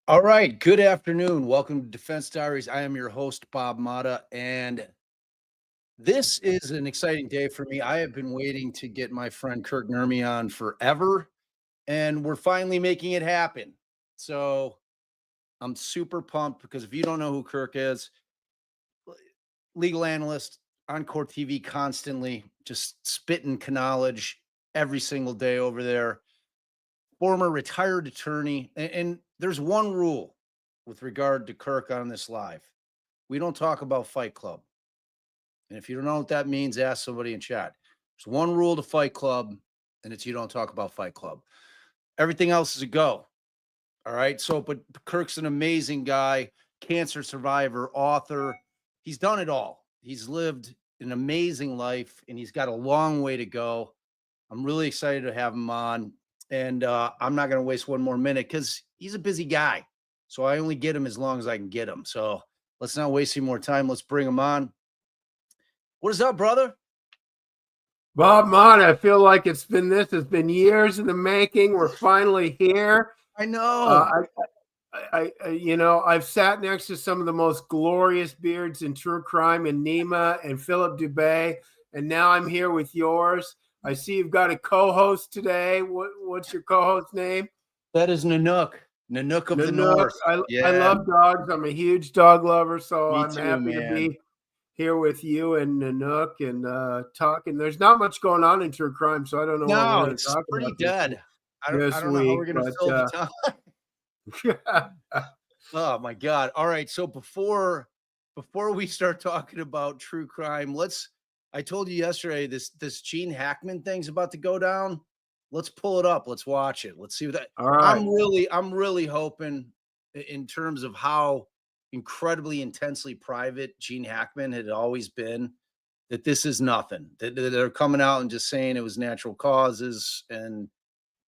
All right. Good afternoon. Welcome to Defense Diaries. I am your host, Bob Mata, and this is an exciting day for me. I have been waiting to get my friend Kirk Nurmi on forever, and we're finally making it happen. So I'm super pumped because if you don't know who Kirk is, legal analyst on CourtTV constantly, just spitting knowledge every single day over there. Former retired attorney. And there's one rule with regard to Kirk on this live. We don't talk about Fight Club. And if you don't know what that means, ask somebody in chat. There's one rule to Fight Club, and it's you don't talk about Fight Club. Everything else is a go. All right. So, but Kirk's an amazing guy, cancer survivor, author. He's done it all. He's lived an amazing life, and he's got a long way to go. I'm really excited to have him on. And I'm not going to waste one more minute because he's a busy guy. So I only get him as long as I can get him. So let's not waste any more time. Let's bring him on. What is up, brother? Bob Mata, I feel like it's been years in the making. We're finally here. I know. I've sat next to some of the most glorious beards in true crime in Nima and Philip Dubé, and now I'm here with yours. I see you've got a co-host today. What's your co-host name? That is Nanook. Nanook of the North. I love dogs. I'm a huge dog lover, so Me I'm too, happy man. to be here with you and Nanook and talking. There's not much going on in true crime, so I don't know. No, it's pretty dead. I don't know how we're going to fill the time. Oh my God. All right. So before we start talking about true crime, I told you yesterday this Gene Hackman thing's about to go down. Let's pull it up. Let's watch it. Let's see what that. All right. I'm really hoping in terms of how incredibly intensely private Gene Hackman had always been, that this is nothing. That they're coming out and just saying it was natural causes, and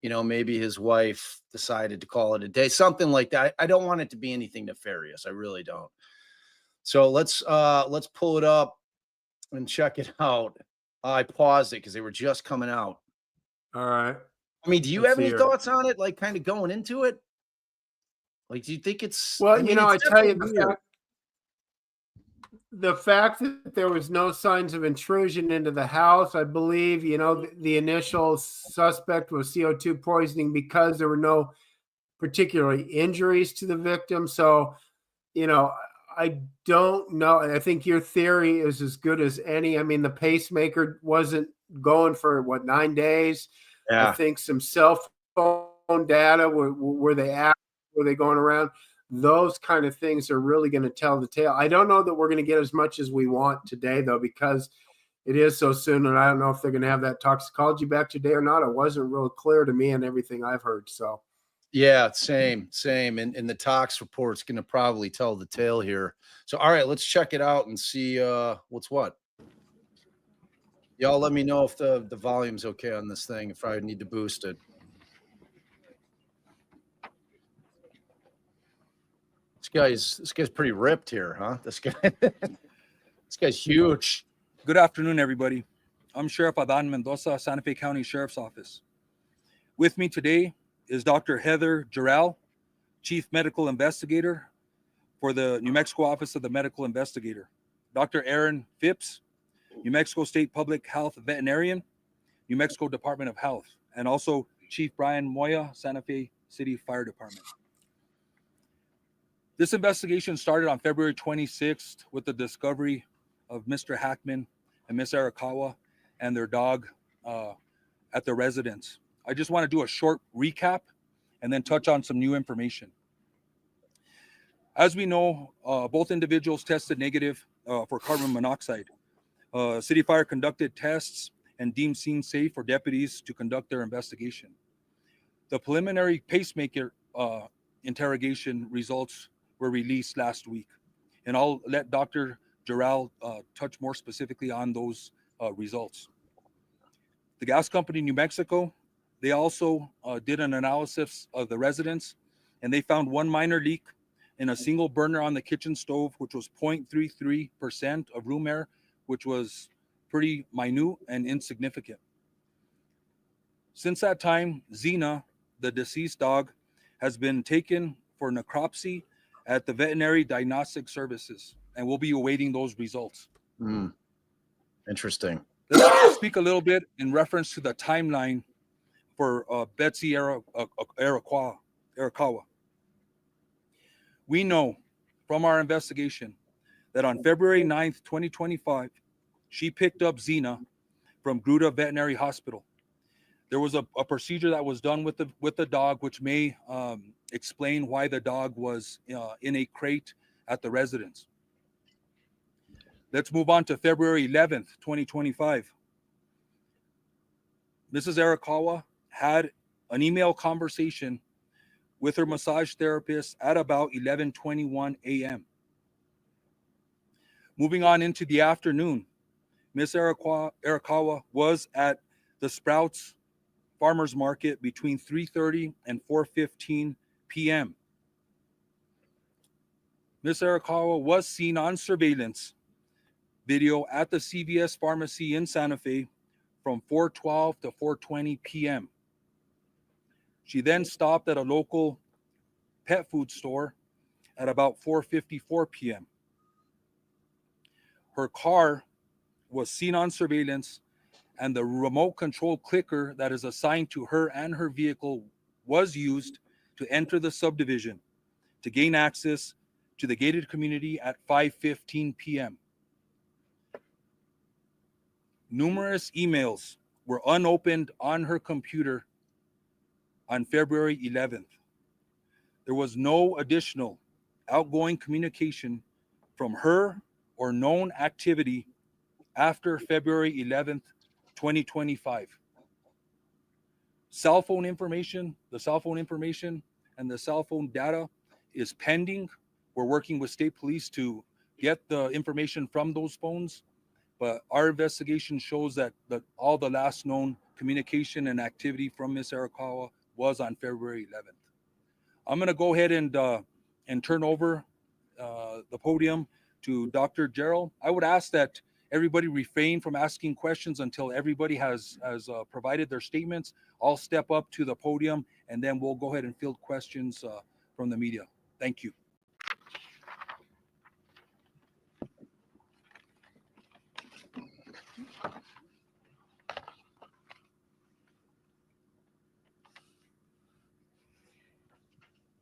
maybe his wife decided to call it a day, something like that. I don't want it to be anything nefarious. I really don't. So let's pull it up and check it out. I paused it because they were just coming out. All right. I mean, do you have any thoughts on it? Like, kind of going into it? Like, do you think it's? Well, I tell you, the fact that there was no signs of intrusion into the house, I believe, the initial suspect was CO2 poisoning because there were no particularly injuries to the victim. So, I don't know. I think your theory is as good as any. I mean, the pacemaker wasn't going for 9 days. Yeah. I think some cell phone data, were they going around? Those kind of things are really going to tell the tale. I don't know that we're going to get as much as we want today, though, because it is so soon, and I don't know if they're going to have that toxicology back today or not. It wasn't real clear to me and everything I've heard. So. Yeah, same. And the tox report's going to probably tell the tale here. So, all right, let's check it out and see what's what. Y'all let me know if the volume's okay on this thing, if I need to boost it. This guy's pretty ripped here, huh? This guy's huge. Good afternoon, everybody. I'm Sheriff Adan Mendoza, Santa Fe County Sheriff's Office. With me today is Dr. Heather Jarrell, Chief Medical Investigator for the New Mexico Office of the Medical Investigator, Dr. Aaron Phipps, New Mexico State Public Health Veterinarian, New Mexico Department of Health, and also Chief Brian Moya, Santa Fe City Fire Department. This investigation started on February 26th with the discovery of Mr. Hackman and Miss Arakawa and their dog at their residence. I just want to do a short recap and then touch on some new information. As we know, both individuals tested negative for carbon monoxide. City Fire conducted tests and deemed scene safe for deputies to conduct their investigation. The preliminary pacemaker interrogation results were released last week, and I'll let Dr. Gerald touch more specifically on those results. The gas company New Mexico, they also did an analysis of the residence, and they found one minor leak in a single burner on the kitchen stove, which was 0.33% of room air, which was pretty minute and insignificant. Since that time, Xena, the deceased dog, has been taken for necropsy at the Veterinary Diagnostic Services, and we'll be awaiting those results. Interesting. Let's speak a little bit in reference to the timeline for Betsy Arakawa. We know from our investigation that on February 9th, 2025, she picked up Xena from Gruta Veterinary Hospital. There was a procedure that was done with the dog, which may explain why the dog was in a crate at the residence. Let's move on to February 11th, 2025. Mrs. Arakawa had an email conversation with her massage therapist at about 11:21 a.m. Moving on into the afternoon, Ms. Arakawa was at the Sprouts Farmers Market between 3:30 and 4:15 p.m. Ms. Arakawa was seen on surveillance video at the CVS pharmacy in Santa Fe from 4:12 to 4:20 p.m. She then stopped at a local pet food store at about 4:54 p.m. Her car was seen on surveillance, and the remote control clicker that is assigned to her and her vehicle was used to enter the subdivision to gain access to the gated community at 5:15 p.m. Numerous emails were unopened on her computer on February 11th. There was no additional outgoing communication from her or known activity after February 11th, 2025. The cell phone information and the cell phone data is pending. We're working with state police to get the information from those phones, but our investigation shows that all the last known communication and activity from Ms. Arakawa was on February 11th. I'm going to go ahead and turn over the podium to Dr. Gerald. I would ask that everybody refrain from asking questions until everybody has provided their statements. I'll step up to the podium, and then we'll go ahead and field questions from the media. Thank you.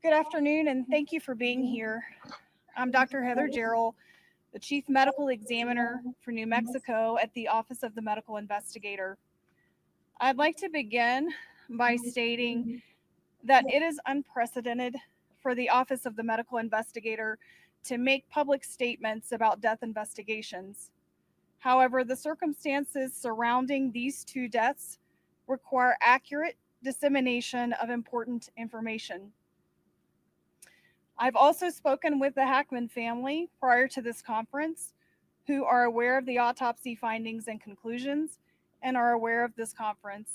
Good afternoon, and thank you for being here. I'm Dr. Heather Gerald, the Chief Medical Examiner for New Mexico at the Office of the Medical Investigator. I'd like to begin by stating that it is unprecedented for the Office of the Medical Investigator to make public statements about death investigations. However, the circumstances surrounding these two deaths require accurate dissemination of important information. I've also spoken with the Hackman family prior to this conference, who are aware of the autopsy findings and conclusions and are aware of this conference.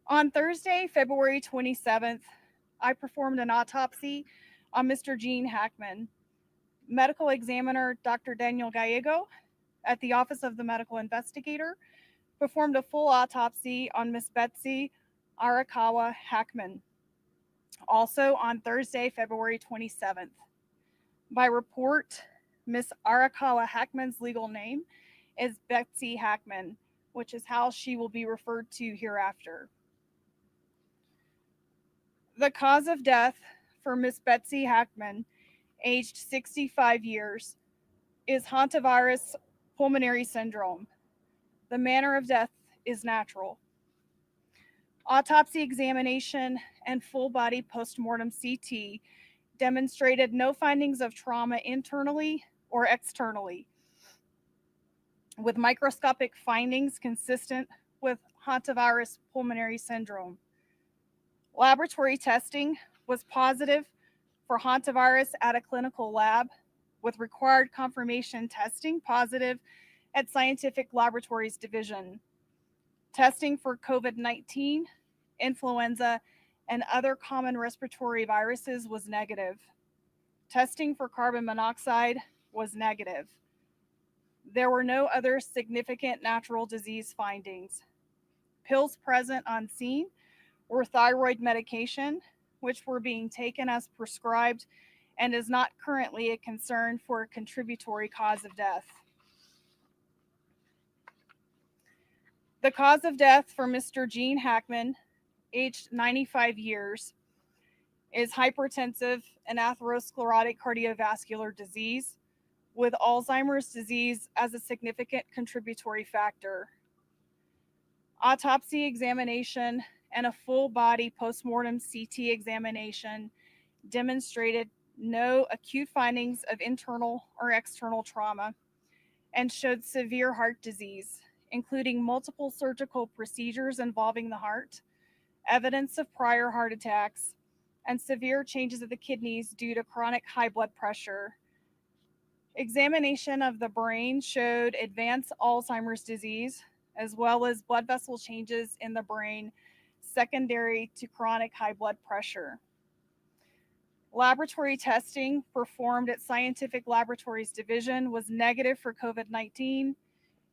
On Thursday, February 27th, I performed an autopsy on Mr. Gene Hackman. Medical examiner Dr. Daniel Gallego at the Office of the Medical Investigator performed a full autopsy on Miss Betsy Arakawa Hackman. also on Thursday, February 27th. By report, Miss Arakawa Hackman's legal name is Betsy Hackman, which is how she will be referred to hereafter. The cause of death for Miss Betsy Hackman, aged 65 years, is hantavirus pulmonary syndrome. The manner of death is natural. Autopsy examination and full body postmortem CT demonstrated no findings of trauma internally or externally, with microscopic findings consistent with hantavirus pulmonary syndrome. Laboratory testing was positive for hantavirus at a clinical lab, with required confirmation testing positive at Scientific Laboratories Division. Testing for COVID-19, influenza, and other common respiratory viruses was negative. Testing for carbon monoxide was negative. There were no other significant natural disease findings. Pills present on scene were thyroid medication, which were being taken as prescribed and is not currently a concern for a contributory cause of death. The cause of death for Mr. Gene Hackman, aged 95 years, is hypertensive and atherosclerotic cardiovascular disease, with Alzheimer's disease as a significant contributory factor. Autopsy examination and a full body postmortem CT examination demonstrated no acute findings of internal or external trauma and showed severe heart disease, including multiple surgical procedures involving the heart, evidence of prior heart attacks, and severe changes of the kidneys due to chronic high blood pressure. Examination of the brain showed advanced Alzheimer's disease, as well as blood vessel changes in the brain secondary to chronic high blood pressure. Laboratory testing performed at Scientific Laboratories Division was negative for COVID-19,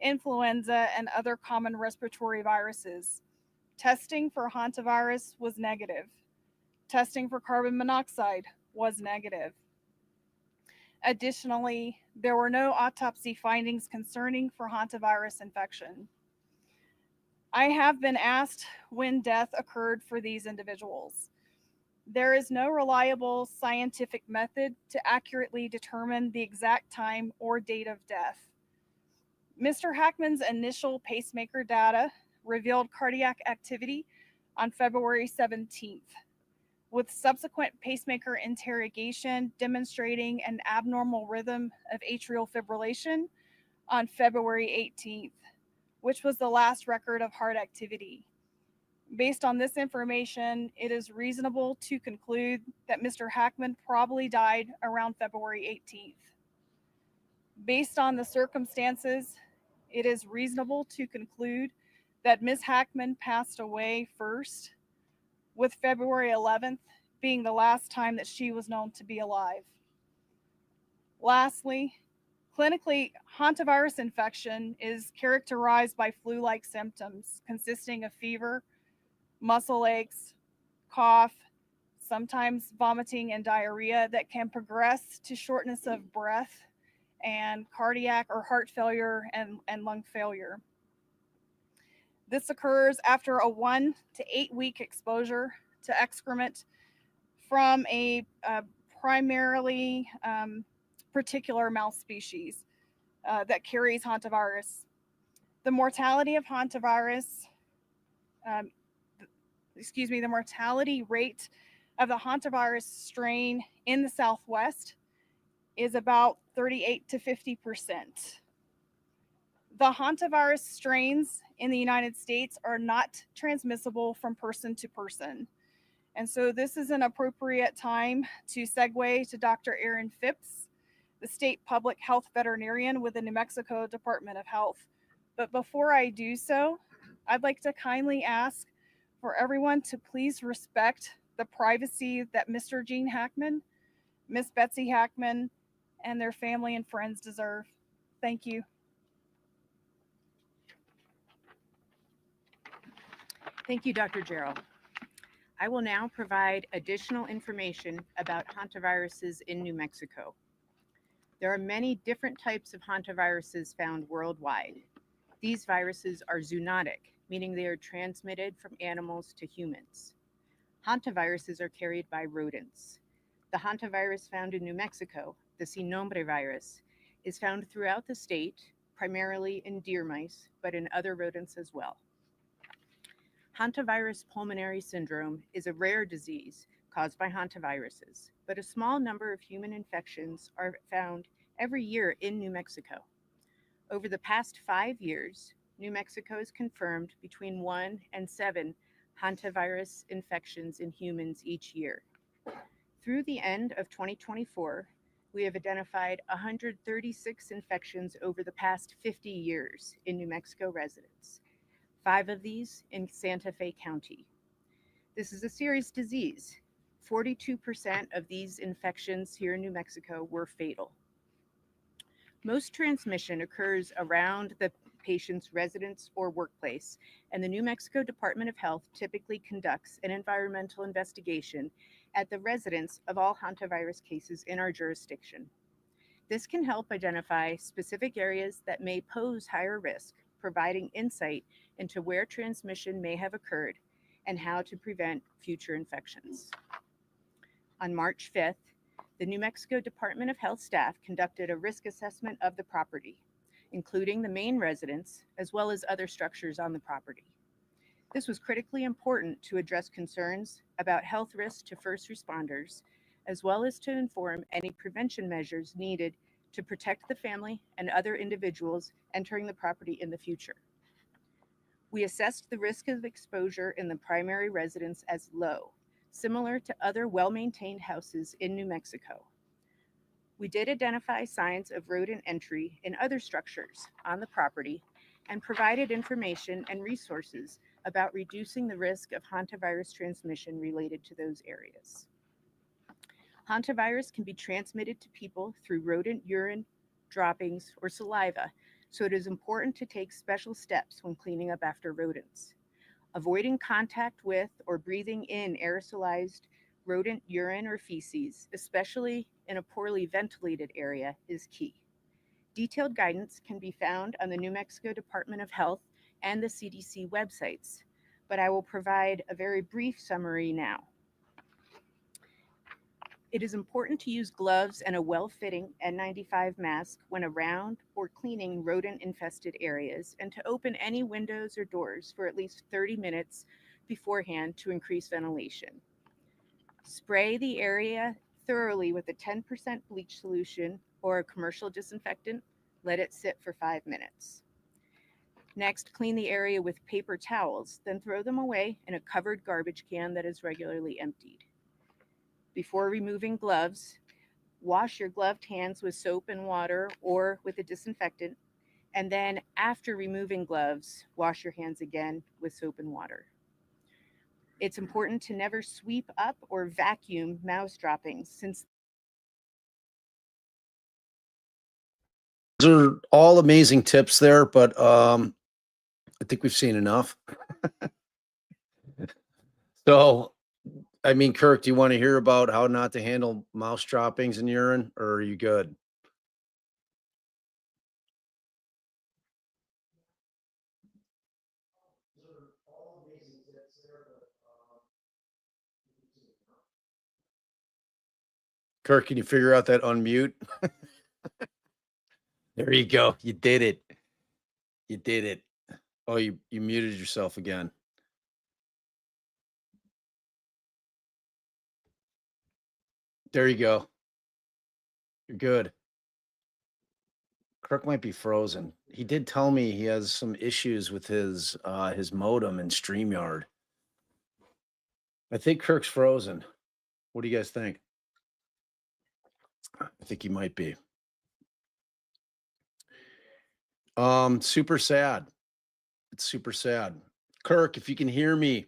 influenza, and other common respiratory viruses. Testing for hantavirus was negative. Testing for carbon monoxide was negative. Additionally, there were no autopsy findings concerning for hantavirus infection. I have been asked when death occurred for these individuals. There is no reliable scientific method to accurately determine the exact time or date of death. Mr. Hackman's initial pacemaker data revealed cardiac activity on February 17th, with subsequent pacemaker interrogation demonstrating an abnormal rhythm of atrial fibrillation on February 18th, which was the last record of heart activity. Based on this information, it is reasonable to conclude that Mr. Hackman probably died around February 18th. Based on the circumstances, it is reasonable to conclude that Ms. Hackman passed away first, with February 11th being the last time that she was known to be alive. Lastly, clinically, hantavirus infection is characterized by flu-like symptoms consisting of fever, muscle aches, cough, sometimes vomiting and diarrhea that can progress to shortness of breath and cardiac or heart failure and lung failure. This occurs after a 1 to 8 week exposure to excrement from a primarily particular mouse species that carries hantavirus. The mortality of hantavirus, the mortality rate of the hantavirus strain in the Southwest is about 38 to 50%. The hantavirus strains in the United States are not transmissible from person to person. And so this is an appropriate time to segue to Dr. Aaron Phipps, the state public health veterinarian with the New Mexico Department of Health. But before I do so, I'd like to kindly ask for everyone to please respect the privacy that Mr. Gene Hackman, Miss Betsy Hackman, and their family and friends deserve. Thank you. Thank you, Dr. Gerald. I will now provide additional information about hantaviruses in New Mexico. There are many different types of hantaviruses found worldwide. These viruses are zoonotic, meaning they are transmitted from animals to humans. Hantaviruses are carried by rodents. The hantavirus found in New Mexico, the sin nombre virus, is found throughout the state, primarily in deer mice, but in other rodents as well. Hantavirus pulmonary syndrome is a rare disease caused by hantaviruses, but a small number of human infections are found every year in New Mexico. Over the past 5 years, New Mexico has confirmed between 1 and 7 hantavirus infections in humans each year. Through the end of 2024, we have identified 136 infections over the past 50 years in New Mexico residents, 5 of these in Santa Fe County. This is a serious disease. 42% of these infections here in New Mexico were fatal. Most transmission occurs around the patient's residence or workplace, and the New Mexico Department of Health typically conducts an environmental investigation at the residence of all hantavirus cases in our jurisdiction. This can help identify specific areas that may pose higher risk, providing insight into where transmission may have occurred and how to prevent future infections. On March 5th, the New Mexico Department of Health staff conducted a risk assessment of the property, including the main residence, as well as other structures on the property. This was critically important to address concerns about health risks to first responders, as well as to inform any prevention measures needed to protect the family and other individuals entering the property in the future. We assessed the risk of exposure in the primary residence as low, similar to other well-maintained houses in New Mexico. We did identify signs of rodent entry in other structures on the property and provided information and resources about reducing the risk of hantavirus transmission related to those areas. Hantavirus can be transmitted to people through rodent urine, droppings, or saliva, so it is important to take special steps when cleaning up after rodents. Avoiding contact with or breathing in aerosolized rodent urine or feces, especially in a poorly ventilated area, is key. Detailed guidance can be found on the New Mexico Department of Health and the CDC websites, but I will provide a very brief summary now. It is important to use gloves and a well-fitting N95 mask when around or cleaning rodent-infested areas, and to open any windows or doors for at least 30 minutes beforehand to increase ventilation. Spray the area thoroughly with a 10% bleach solution or a commercial disinfectant. Let it sit for 5 minutes. Next, clean the area with paper towels, then throw them away in a covered garbage can that is regularly emptied. Before removing gloves, wash your gloved hands with soap and water or with a disinfectant, and then after removing gloves, wash your hands again with soap and water. It's important to never sweep up or vacuum mouse droppings, since Those are all amazing tips there, but I think we've seen enough. So, I mean, Kirk, do you want to hear about how not to handle mouse droppings and urine, or are you good? Kirk, can you figure out that unmute? There you go. You did it. You did it. Oh, you muted yourself again. There you go. You're good. Kirk might be frozen. He did tell me he has some issues with his modem and StreamYard. I think Kirk's frozen. What do you guys think? I think he might be. Super sad. It's super sad. Kirk, if you can hear me,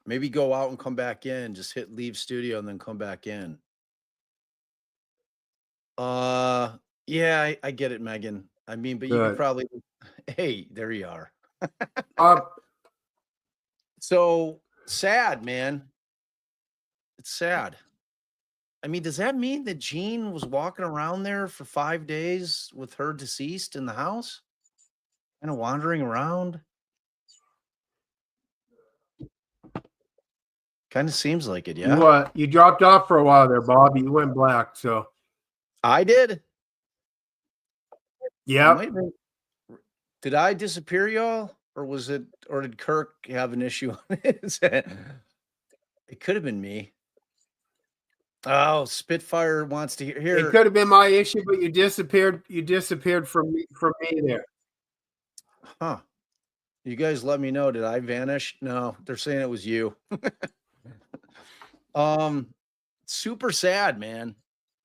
maybe go out and come back in. Just hit leave studio and then come back in. Yeah, I get it, Megan. I mean, but you could Good. probably, hey, there you are. Uh, So Sad, man. It's sad. I mean, does that mean that Jean was walking around there for 5 days with her deceased in the house? Kinda wandering around? Kinda seems like it, yeah? You dropped off for a while there, Bob. You went black. So, I did? yeah. Might have been. Did I disappear, y'all? Or did Kirk have an issue on his end? It could have been me. Oh, Spitfire wants to It hear. could have been my issue, but you disappeared. You disappeared from me there. Huh. You guys let me know. Did I vanish? No, they're saying it was you. Super sad, man.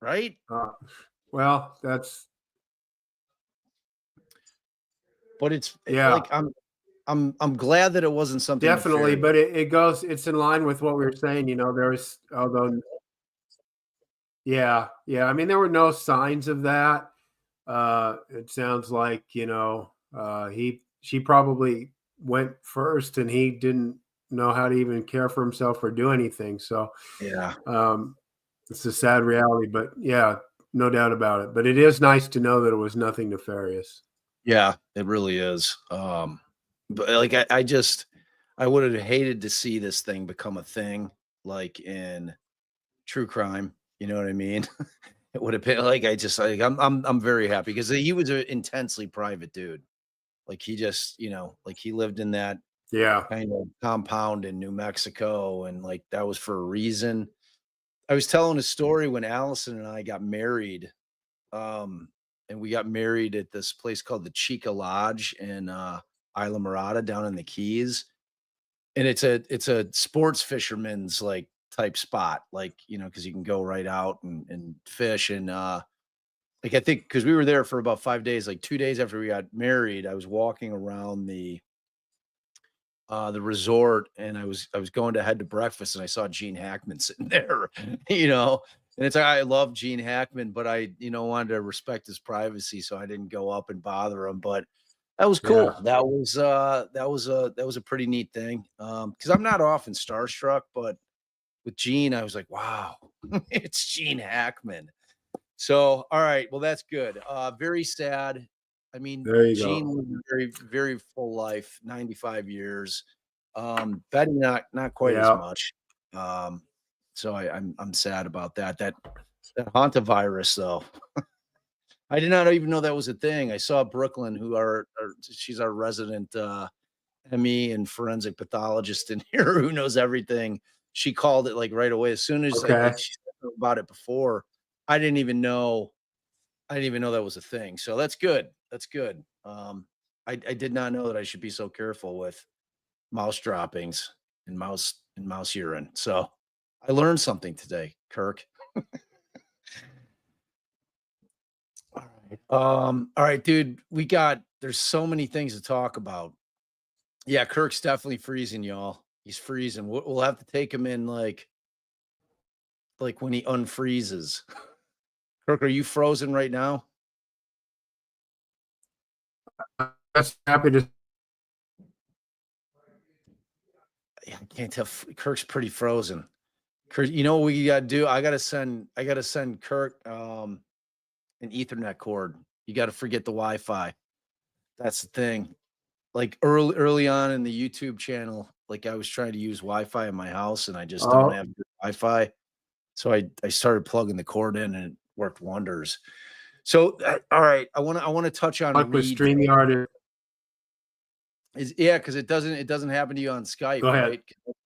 Right? Well, that's But it's yeah. like I'm glad that it wasn't something Definitely, nefarious. but it's in line with what we were saying. There's although yeah. I mean, there were no signs of that. It sounds like she probably went first, and he didn't know how to even care for himself or do anything. So Yeah. it's a sad reality, but yeah, no doubt about it. But it is nice to know that it was nothing nefarious. Yeah, it really is. But like I would have hated to see this thing become a thing like in true crime. You know what I mean? It would have been like I'm very happy because he was an intensely private dude. Like he just, like he lived in that Yeah. kind of compound in New Mexico, and like that was for a reason. I was telling a story when Allison and I got married. And we got married at this place called the Chica Lodge in Isla Morada down in the Keys. And it's a sports fisherman's like type spot, like, because you can go right out and fish. And like I think because we were there for about 5 days, like 2 days after we got married, I was walking around the resort, and I was going to head to breakfast, and I saw Gene Hackman sitting there, and it's like I love Gene Hackman, but I wanted to respect his privacy, so I didn't go up and bother him. But that was cool. Yeah. That was a pretty neat thing. Because I'm not often starstruck, but with Gene, I was like, wow, it's Gene Hackman. So all right, well, that's good. Very sad. I mean, There you Gene go. was a very, very full life, 95 years. Betty not quite as Yeah. much. So I'm sad about that. That hantavirus though. I did not even know that was a thing. I saw Brooklyn, she's our resident ME and forensic pathologist in here who knows everything. She called it like right away. As soon as I Okay. think she said about it before, I didn't even know that was a thing. So that's good. That's good. I did not know that I should be so careful with mouse droppings and mouse urine. So I learned something today, Kirk. All right. All right, dude. There's so many things to talk about. Yeah, Kirk's definitely freezing, y'all. He's freezing. We'll have to take him in like when he unfreezes. Kirk, are you frozen right now? That's happy to. I can't tell. Kirk's pretty frozen. Kirk, you know what we got to do? I got to send Kirk an Ethernet cord. You got to forget the Wi-Fi. That's the thing. Like early on in the YouTube channel, like I was trying to use Wi-Fi in my house, and I just don't have good Wi-Fi. So I started plugging the cord in, and it worked wonders. So all right, I want to touch on Like with Reed. StreamYard. Yeah, because it doesn't happen to you on Skype, Go ahead.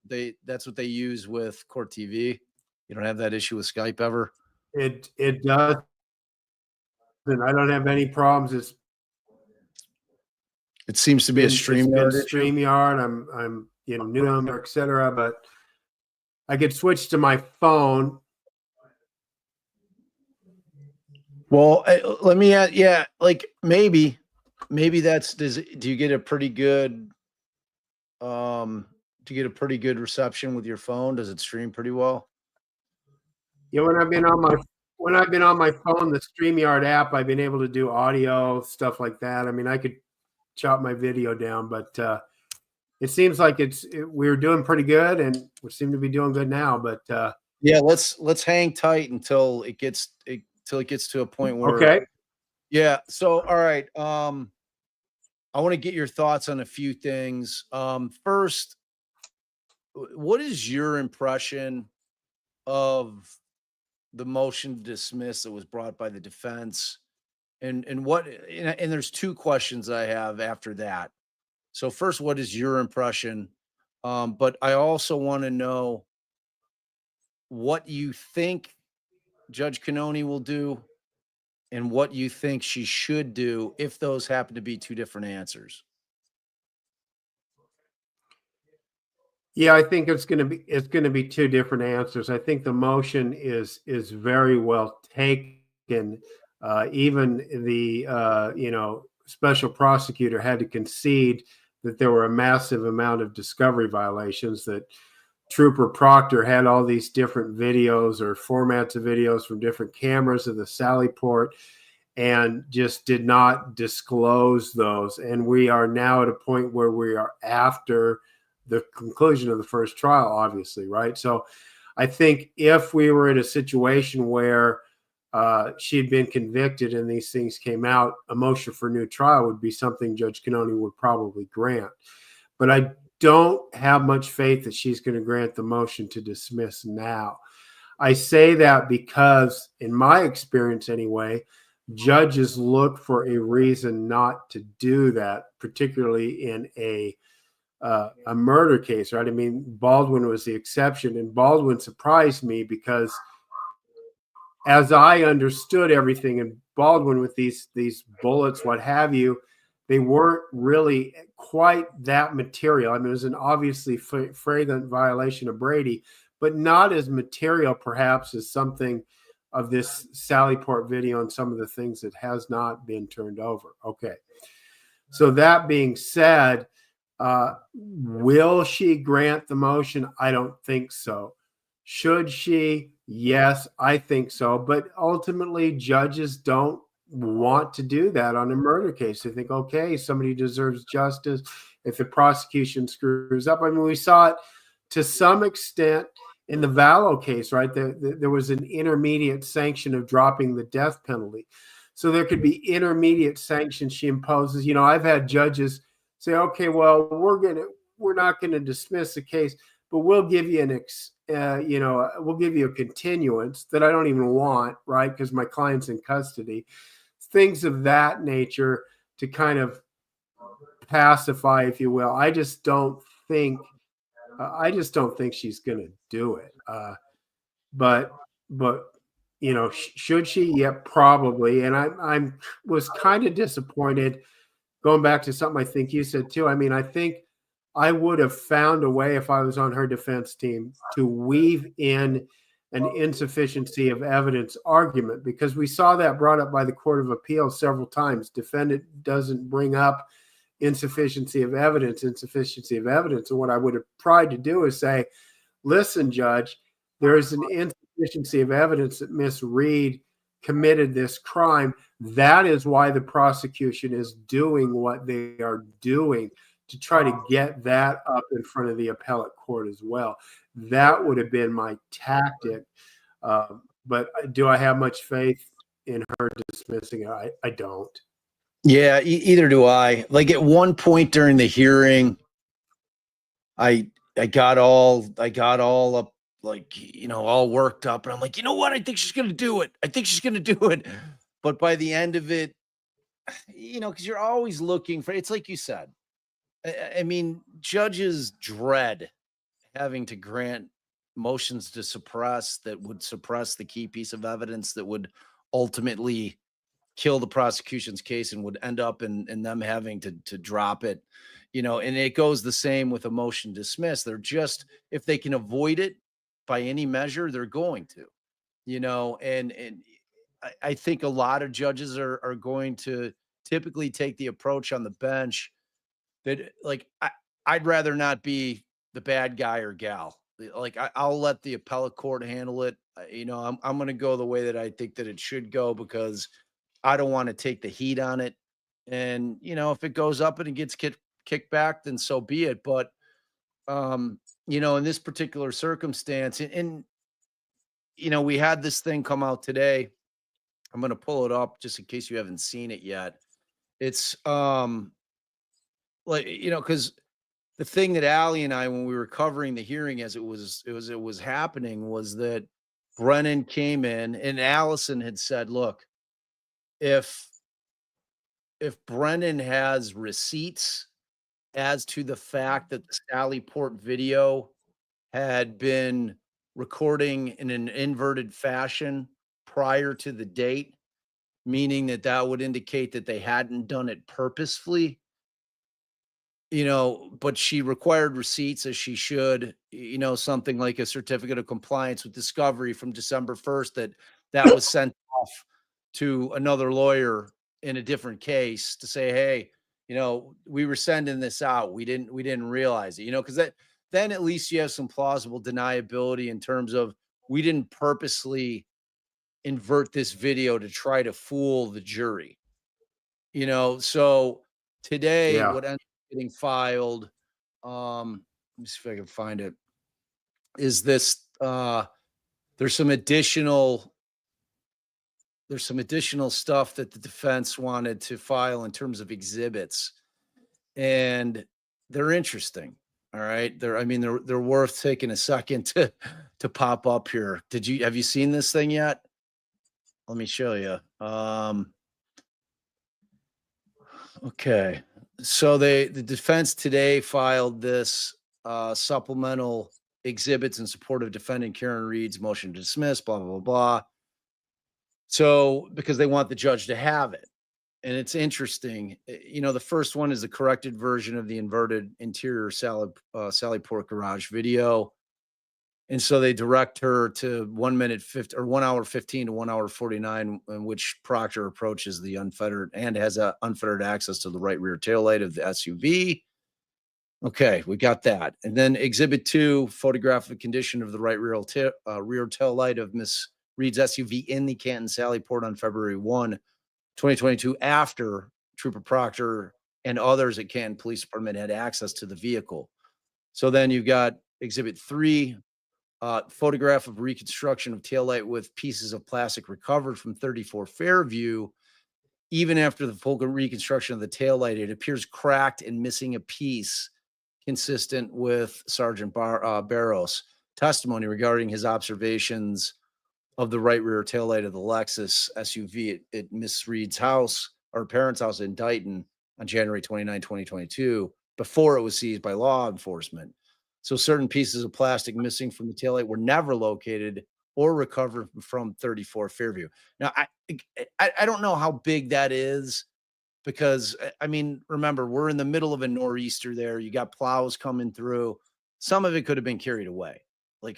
right? That's what they use with CourtTV. You don't have that issue with Skype ever? It does. And I don't have any problems. It seems to be a StreamYard issue. StreamYard. I'm new to them, etc. But I could switch to my phone. Well, let me add, yeah, like maybe do you get a pretty good reception with your phone? Does it stream pretty well? Yeah, when I've been on my phone, the StreamYard app, I've been able to do audio stuff like that. I mean, I could chop my video down, but it seems like we're doing pretty good, and we seem to be doing good now. But Yeah, let's hang tight until it gets to a point where okay. Yeah. So all right. I want to get your thoughts on a few things. First, what is your impression of the motion to dismiss that was brought by the defense? And there's two questions I have after that. So first, what is your impression? But I also want to know what you think Judge Cannoni will do and what you think she should do if those happen to be two different answers. Yeah, I think it's going to be two different answers. I think the motion is very well taken. Even the special prosecutor had to concede that there were a massive amount of discovery violations, that Trooper Proctor had all these different videos or formats of videos from different cameras of the Sally Port and just did not disclose those. And we are now at a point where we are after the conclusion of the first trial, obviously, right? So I think if we were in a situation where she had been convicted and these things came out, a motion for new trial would be something Judge Cannoni would probably grant. But I don't have much faith that she's going to grant the motion to dismiss now. I say that because, in my experience anyway, judges look for a reason not to do that, particularly in a murder case, right? I mean, Baldwin was the exception, and Baldwin surprised me because, as I understood everything in Baldwin with these bullets, what have you, they weren't really quite that material. I mean, it was an obviously flagrant violation of Brady, but not as material perhaps as something of this Sally Port video and some of the things that has not been turned over. Okay. So that being said, will she grant the motion? I don't think so. Should she? Yes, I think so. But ultimately, judges don't want to do that on a murder case. They think, okay, somebody deserves justice. If the prosecution screws up, I mean, we saw it to some extent in the Vallow case, right? There was an intermediate sanction of dropping the death penalty. So there could be intermediate sanctions she imposes. You know, I've had judges say, okay, well, we're not going to dismiss the case, but we'll give you we'll give you a continuance that I don't even want, right? Because my client's in custody. Things of that nature to kind of pacify, if you will. I just don't think she's going to do it. But should she? Yeah, probably. And I was kind of disappointed. Going back to something I think you said too. I mean, I think I would have found a way if I was on her defense team to weave in an insufficiency of evidence argument, because we saw that brought up by the Court of Appeals several times. Defendant doesn't bring up insufficiency of evidence. And what I would have tried to do is say, listen, Judge, there is an insufficiency of evidence that Miss Reed committed this crime. That is why the prosecution is doing what they are doing, to try to get that up in front of the appellate court as well. That would have been my tactic. But do I have much faith in her dismissing it? I don't. Yeah, either do I. Like at one point during the hearing, I got all up, like, all worked up, and I'm like, you know what? I think she's gonna do it. But by the end of it, because you're always looking for, it's like you said. I mean, judges dread having to grant motions to suppress that would suppress the key piece of evidence that would ultimately kill the prosecution's case and would end up in them having to drop it, and it goes the same with a motion to dismiss. They're just, if they can avoid it by any measure, they're going to, and I think a lot of judges are going to typically take the approach on the bench that, like, I'd rather not be the bad guy or gal. Like, I'll let the appellate court handle it. I'm going to go the way that I think that it should go, because I don't want to take the heat on it. And, if it goes up and it gets kickback, then so be it. But in this particular circumstance, and we had this thing come out today. I'm going to pull it up just in case you haven't seen it yet. It's because the thing that Allie and I, when we were covering the hearing as it was happening, was that Brennan came in and Allison had said, look, if Brennan has receipts as to the fact that the Sally Port video had been recording in an inverted fashion prior to the date, meaning that would indicate that they hadn't done it purposefully, but she required receipts as she should, something like a certificate of compliance with discovery from December 1st that was sent off to another lawyer in a different case to say, hey, we were sending this out. We didn't realize it, because then at least you have some plausible deniability in terms of we didn't purposely invert this video to try to fool the jury, so today Yeah. what ends up getting filed, let me see if I can find it, is this, there's some additional stuff that the defense wanted to file in terms of exhibits, and they're interesting. All right. They're worth taking a second to pop up here. Have you seen this thing yet? Let me show you. Okay. So the defense today filed this supplemental exhibits in support of defendant Karen Reed's motion to dismiss, blah, blah, blah, blah. So because they want the judge to have it. And it's interesting. The first one is the corrected version of the inverted interior Sally Port garage video. And so they direct her to 1 hour 15 to 1 hour 49, in which Proctor approaches the unfettered and has unfettered access to the right rear taillight of the SUV. Okay, we got that. And then Exhibit 2, photograph of condition of the right rear taillight of Miss Reed's SUV in the Canton Sally Port on February 1, 2022, after Trooper Proctor and others at Canton Police Department had access to the vehicle. So then you've got Exhibit 3, photograph of reconstruction of taillight with pieces of plastic recovered from 34 Fairview. Even after the full reconstruction of the taillight, it appears cracked and missing a piece, consistent with Sergeant Barros' testimony regarding his observations of the right rear taillight of the Lexus SUV at Miss Reed's house, or parents' house in Dighton on January 29, 2022, before it was seized by law enforcement. So certain pieces of plastic missing from the taillight were never located or recovered from 34 Fairview. Now, I don't know how big that is, because remember, we're in the middle of a nor'easter there. You got plows coming through. Some of it could have been carried away. But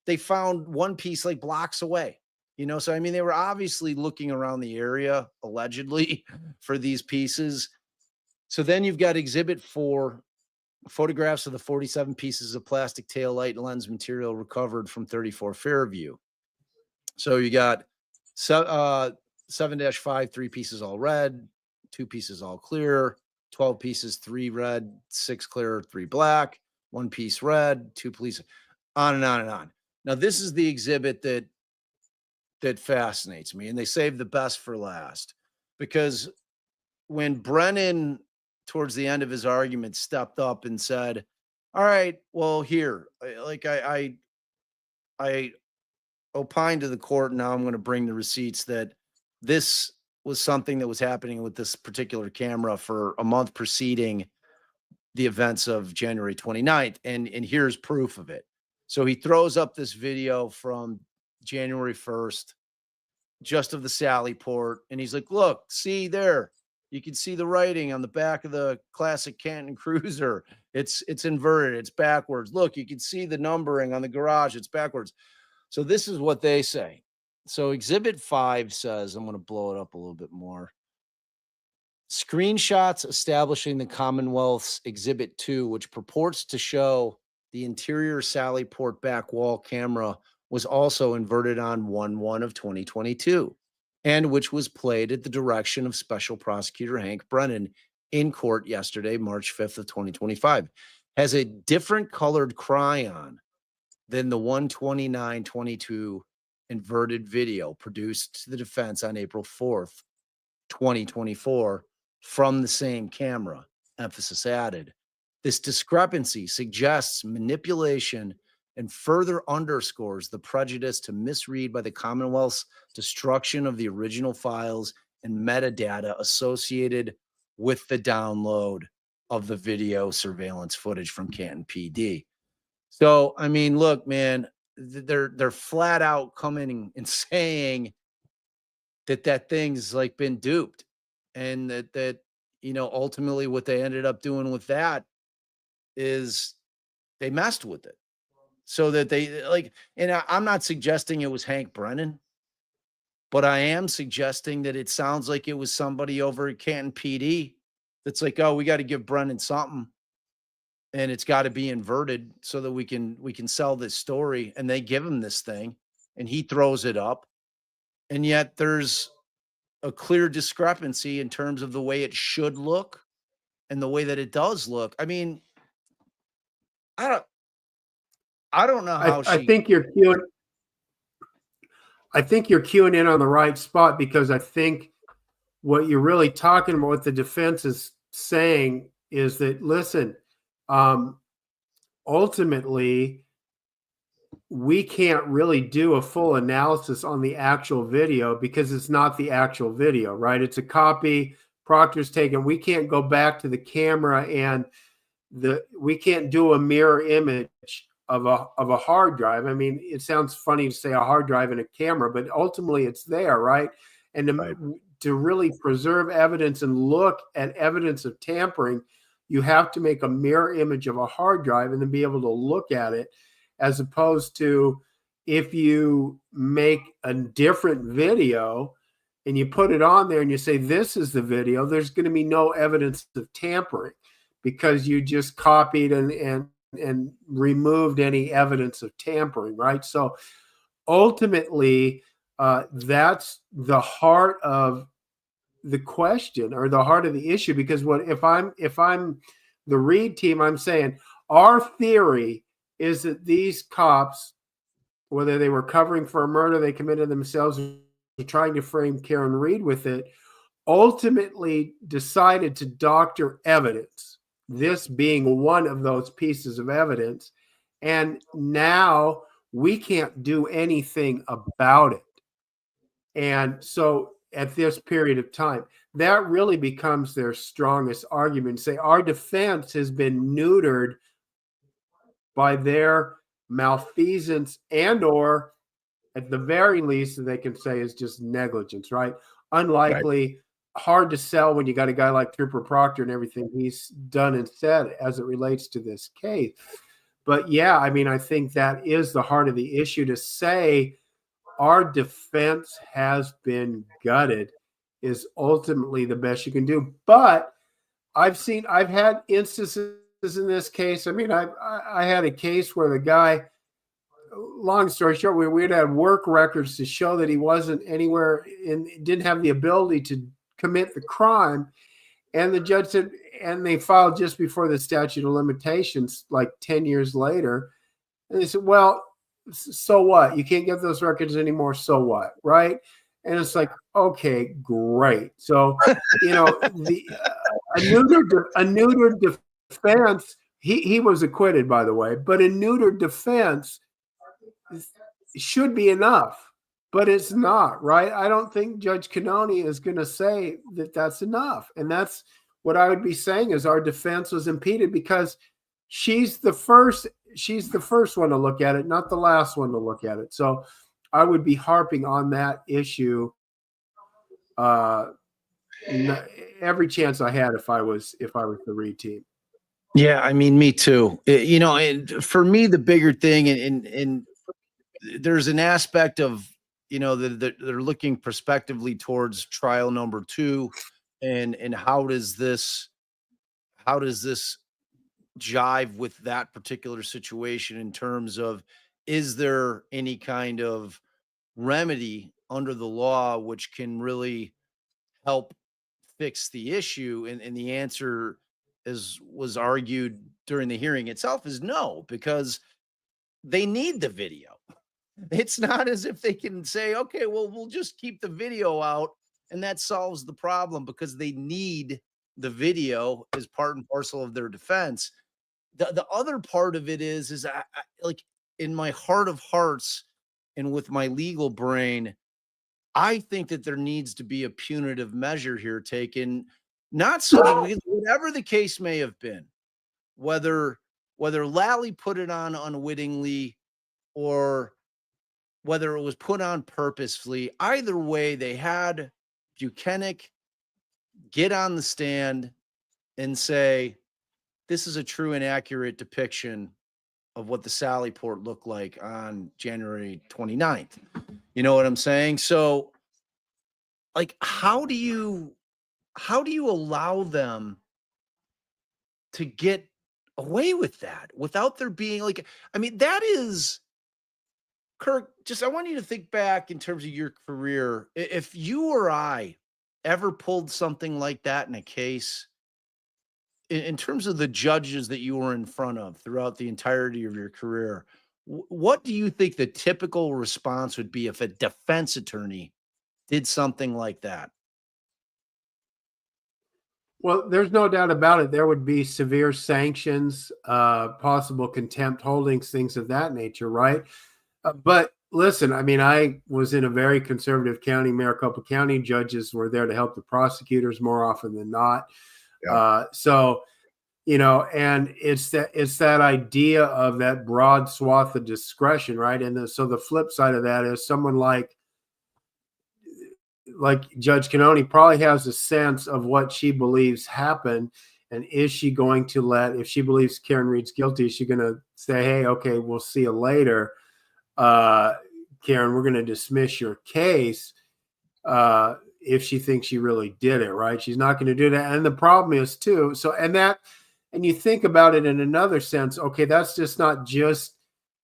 they found one piece like blocks away, so they were obviously looking around the area, allegedly, for these pieces. So then you've got Exhibit 4, photographs of the 47 pieces of plastic taillight lens material recovered from 34 Fairview. So you got 7-5, 3 pieces all red, 2 pieces all clear, 12 pieces, 3 red, 6 clear, 3 black, 1 piece red, 2 police, on and on and on. Now, this is the exhibit that fascinates me, and they saved the best for last, because when Brennan, towards the end of his argument, stepped up and said, all right, well, here, I opined to the court, and now I'm going to bring the receipts, that this was something that was happening with this particular camera for a month preceding the events of January 29th. And here's proof of it. So he throws up this video from January 1st, just of the Sally Port. And he's like, look, see there, you can see the writing on the back of the classic Canton Cruiser. It's inverted. It's backwards. Look, you can see the numbering on the garage. It's backwards. So this is what they say. So Exhibit 5 says, I'm going to blow it up a little bit more. Screenshots establishing the Commonwealth's Exhibit 2, which purports to show the interior Sally Port back wall camera, was also inverted on 1/1 of 2022. and which was played at the direction of Special Prosecutor Hank Brennan in court yesterday, March 5th of 2025, has a different colored cryon than the 12922 inverted video produced to the defense on April 4th, 2024 from the same camera, emphasis added. This discrepancy suggests manipulation and further underscores the prejudice to misread by the Commonwealth's destruction of the original files and metadata associated with the download of the video surveillance footage from Canton PD. So, I mean, look, man, they're flat out coming and saying that thing's like been duped, and that ultimately what they ended up doing with that is they messed with it. So that they and I'm not suggesting it was Hank Brennan, but I am suggesting that it sounds like it was somebody over at Canton PD that's like, oh, we got to give Brennan something, and it's got to be inverted so that we can sell this story. And they give him this thing, and he throws it up, and yet there's a clear discrepancy in terms of the way it should look and the way that it does look. I mean, I don't know how I think you're queuing. I think you're queuing in on the right spot, because I think what you're really talking about, what the defense is saying, is that, listen, ultimately, we can't really do a full analysis on the actual video because it's not the actual video, right? It's a copy. Proctor's taken. We can't go back to the camera and we can't do a mirror image of a hard drive. I mean, it sounds funny to say a hard drive and a camera, but ultimately it's there, right? And to really preserve evidence and look at evidence of tampering, you have to make a mirror image of a hard drive and then be able to look at it, as opposed to if you make a different video and you put it on there and you say, this is the video, there's going to be no evidence of tampering because you just copied and removed any evidence of tampering, right? So ultimately, that's the heart of the question, or the heart of the issue, because if I'm the Reed team, I'm saying our theory is that these cops, whether they were covering for a murder they committed themselves or trying to frame Karen Reed with it, ultimately decided to doctor evidence, this being one of those pieces of evidence, and now we can't do anything about it. And so at this period of time, that really becomes their strongest argument. Say our defense has been neutered by their malfeasance, and or at the very least that they can say is just negligence, right? Unlikely, hard to sell when you got a guy like Trooper Proctor and everything he's done and said as it relates to this case. But yeah, I mean, I think that is the heart of the issue. To say our defense has been gutted is ultimately the best you can do. But I've had instances in this case. I mean, I had a case where the guy, long story short, we'd had work records to show that he wasn't anywhere and didn't have the ability to commit the crime. And the judge said, and they filed just before the statute of limitations, like 10 years later. And they said, well, so what? You can't get those records anymore. So what? Right. And it's like, okay, great. So, a neutered defense, he was acquitted, by the way, but a neutered defense should be enough, but it's not, right? I don't think Judge Cannoni is going to say that that's enough. And that's what I would be saying, is our defense was impeded because she's the first one to look at it, not the last one to look at it. So I would be harping on that issue every chance I had if I was the Reed team. Yeah, I mean, me too. And for me, the bigger thing, and there's an aspect of, that they're looking prospectively towards trial number 2, and how does this jive with that particular situation in terms of, is there any kind of remedy under the law which can really help fix the issue? And the answer, as was argued during the hearing itself, is no, because they need the video. It's not as if they can say, okay, well, we'll just keep the video out and that solves the problem, because they need the video as part and parcel of their defense. The other part of it is like, in my heart of hearts and with my legal brain, I think that there needs to be a punitive measure here taken, not so that whatever the case may have been, whether Lally put it on unwittingly or whether it was put on purposefully, either way, they had Buchanan get on the stand and say, this is a true and accurate depiction of what the Sally Port looked like on January 29th. You know what I'm saying? So, like, how do you allow them to get away with that without there being, like, I mean, that is, Kirk, just, I want you to think back in terms of your career. If you or I ever pulled something like that in a case, in terms of the judges that you were in front of throughout the entirety of your career, what do you think the typical response would be if a defense attorney did something like that? Well, there's no doubt about it. There would be severe sanctions, possible contempt holdings, things of that nature, right? But listen, I mean, I was in a very conservative county, Maricopa County. Judges were there to help the prosecutors more often than not. Yeah. So, you know, and it's that idea of that broad swath of discretion, right? And so the flip side of that is someone like Judge Cannoni probably has a sense of what she believes happened. And is she going to if she believes Karen Reed's guilty, is she going to say, hey, okay, we'll see you later, Karen, we're going to dismiss your case, if she thinks she really did it, right? She's not going to do that. And the problem is too, and you think about it in another sense, okay, that's just not just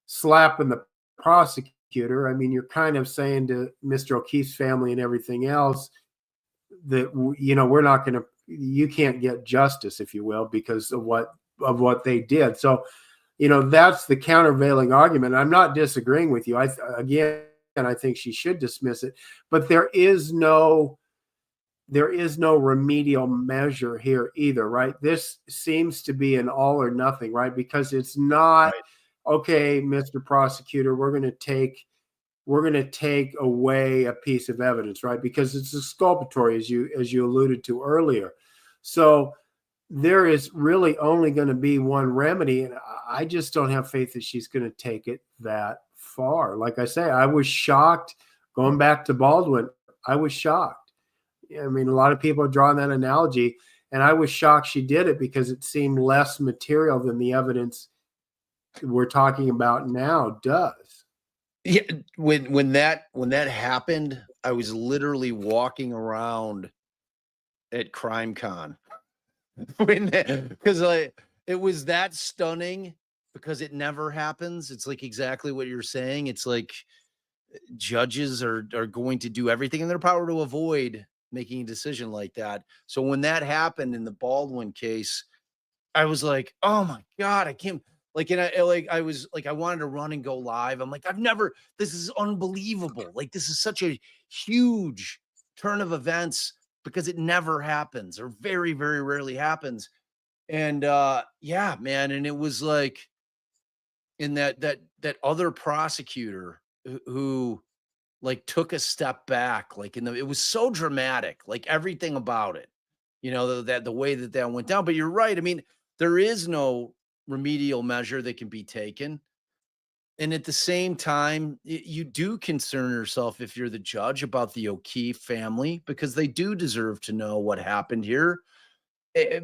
slapping the prosecutor. I mean, you're kind of saying to Mr. O'Keefe's family and everything else that, you know, you can't get justice, if you will, because of what they did. So, you know, that's the countervailing argument. I'm not disagreeing with you. I think she should dismiss it, but there is no remedial measure here either, right? This seems to be an all or nothing, right? Because it's not, right, okay, Mr. Prosecutor, we're going to take away a piece of evidence, right? Because it's exculpatory, as you alluded to earlier. So there is really only going to be one remedy, and I just don't have faith that she's going to take it that far. Like I say, I was shocked going back to Baldwin. I was shocked. I mean, a lot of people are drawing that analogy, and I was shocked she did it because it seemed less material than the evidence we're talking about now does. Yeah, when that happened, I was literally walking around at CrimeCon because it was that stunning, because it never happens. It's like exactly what you're saying. It's like judges are going to do everything in their power to avoid making a decision like that. So when that happened in the Baldwin case, I was like, oh my God, I can't, like, and I was like, I wanted to run and go live. I'm like, this is unbelievable. Like, this is such a huge turn of events, because it never happens, or very, very rarely happens. And yeah, man. And it was like, in that other prosecutor who like took a step back, like it was so dramatic, like everything about it, you know, the way that went down. But you're right. I mean, there is no remedial measure that can be taken. And at the same time, you do concern yourself, if you're the judge, about the O'Keefe family, because they do deserve to know what happened here.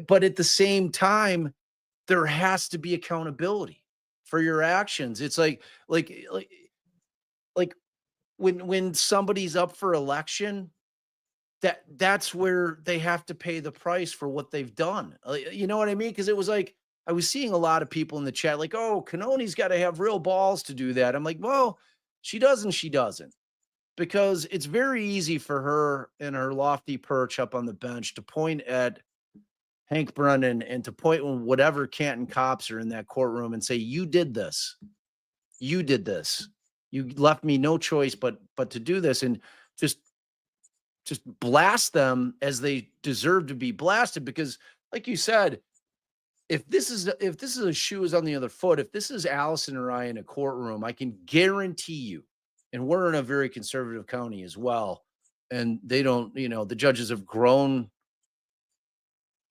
But at the same time, there has to be accountability for your actions. It's like when somebody's up for election, that's where they have to pay the price for what they've done. You know what I mean? Because it was like, I was seeing a lot of people in the chat like, oh, Cannoni's got to have real balls to do that. I'm like, well, she does and she doesn't. because it's very easy for her in her lofty perch up on the bench to point at Hank Brennan and to point when whatever Canton cops are in that courtroom and say, you did this. You did this. You left me no choice but to do this, and just blast them as they deserve to be blasted. Because like you said, if this is a shoe is on the other foot, if this is Allison or I in a courtroom, I can guarantee you, and we're in a very conservative county as well, and they don't, the judges have grown,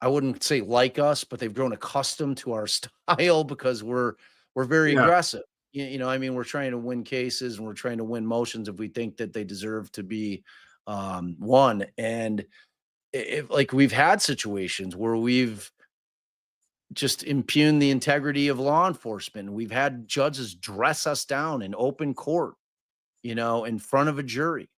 I wouldn't say like us, but they've grown accustomed to our style because we're very Yeah. aggressive. I mean, we're trying to win cases and we're trying to win motions if we think that they deserve to be won. And if like we've had situations where we've just impugned the integrity of law enforcement. We've had judges dress us down in open court, in front of a jury,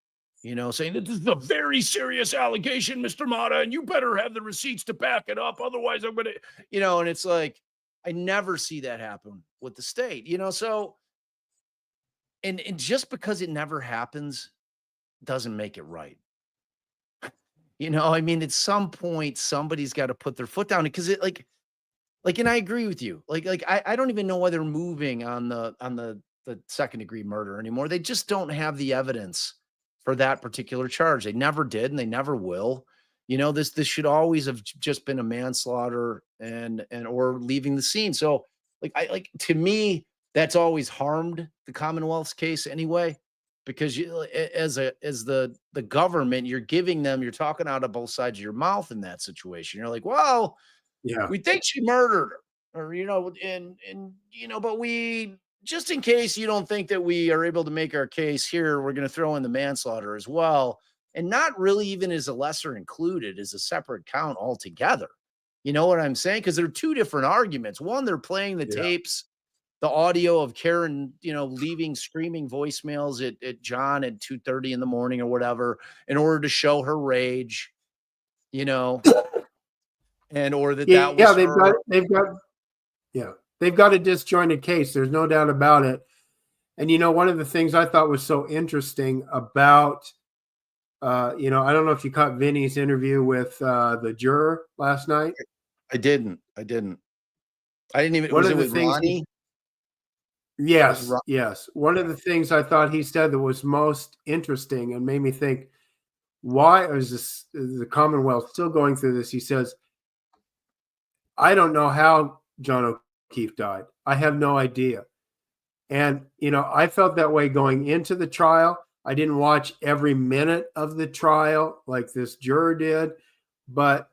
saying that this is a very serious allegation, Mr. Mata, and you better have the receipts to back it up. Otherwise I'm going to, and it's like, I never see that happen with the state, so, and just because it never happens doesn't make it right. I mean, at some point somebody's got to put their foot down, because it like, and I agree with you. I don't even know why they're moving on the second degree murder anymore. They just don't have the evidence for that particular charge. They never did, and they never will. This should always have just been a manslaughter and or leaving the scene. So to me, that's always harmed the Commonwealth's case anyway, because as the government, you're talking out of both sides of your mouth in that situation. You're like, well, Yeah. we think she murdered her, or, but we, just in case you don't think that we are able to make our case here, we're going to throw in the manslaughter as well. And not really even as a lesser included, as a separate count altogether. You know what I'm saying? Because there are two different arguments. One, they're playing the tapes, the audio of Karen, leaving screaming voicemails at John at 2:30 in the morning or whatever, in order to show her rage, and or that was they've got a disjointed case. There's no doubt about it. And one of the things I thought was so interesting about I don't know if you caught Vinny's interview with the juror last night. I didn't even. One Was of it the with things Ronnie? Yes. One of the things I thought he said that was most interesting and made me think, why is the Commonwealth still going through this? He says, I don't know how John O'Keefe died. I have no idea. And, I felt that way going into the trial. I didn't watch every minute of the trial like this juror did. But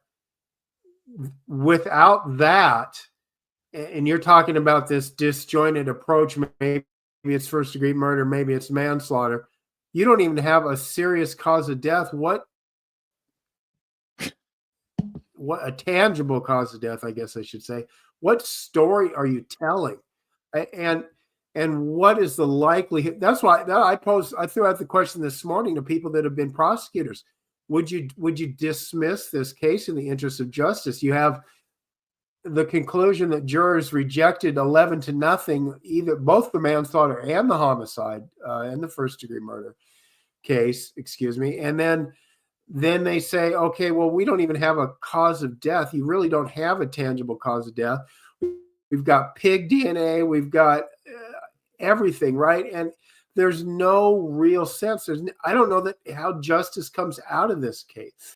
without that, and you're talking about this disjointed approach, maybe it's first degree murder, maybe it's manslaughter. You don't even have a serious cause of death. What a tangible cause of death, I guess I should say. What story are you telling? And what is the likelihood? That's why I threw out the question this morning to people that have been prosecutors. Would you dismiss this case in the interest of justice? You have the conclusion that jurors rejected 11-0, both the manslaughter and the homicide and the first degree murder case, and then they say, okay, well, we don't even have a cause of death. You really don't have a tangible cause of death. We've got pig DNA, we've got everything, right? And there's no real sense. I don't know how justice comes out of this case.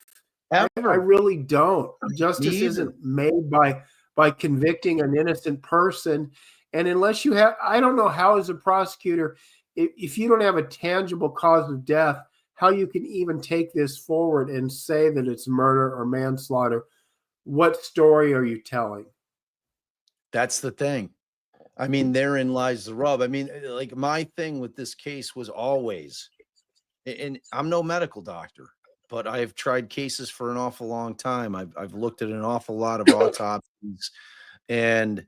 I really don't. Justice isn't made by convicting an innocent person. And unless you have, I don't know how as a prosecutor, if you don't have a tangible cause of death, how you can even take this forward and say that it's murder or manslaughter. What story are you telling? That's the thing. I mean, therein lies the rub. I mean, like my thing with this case was always, and I'm no medical doctor, but I've tried cases for an awful long time. I've looked at an awful lot of autopsies, and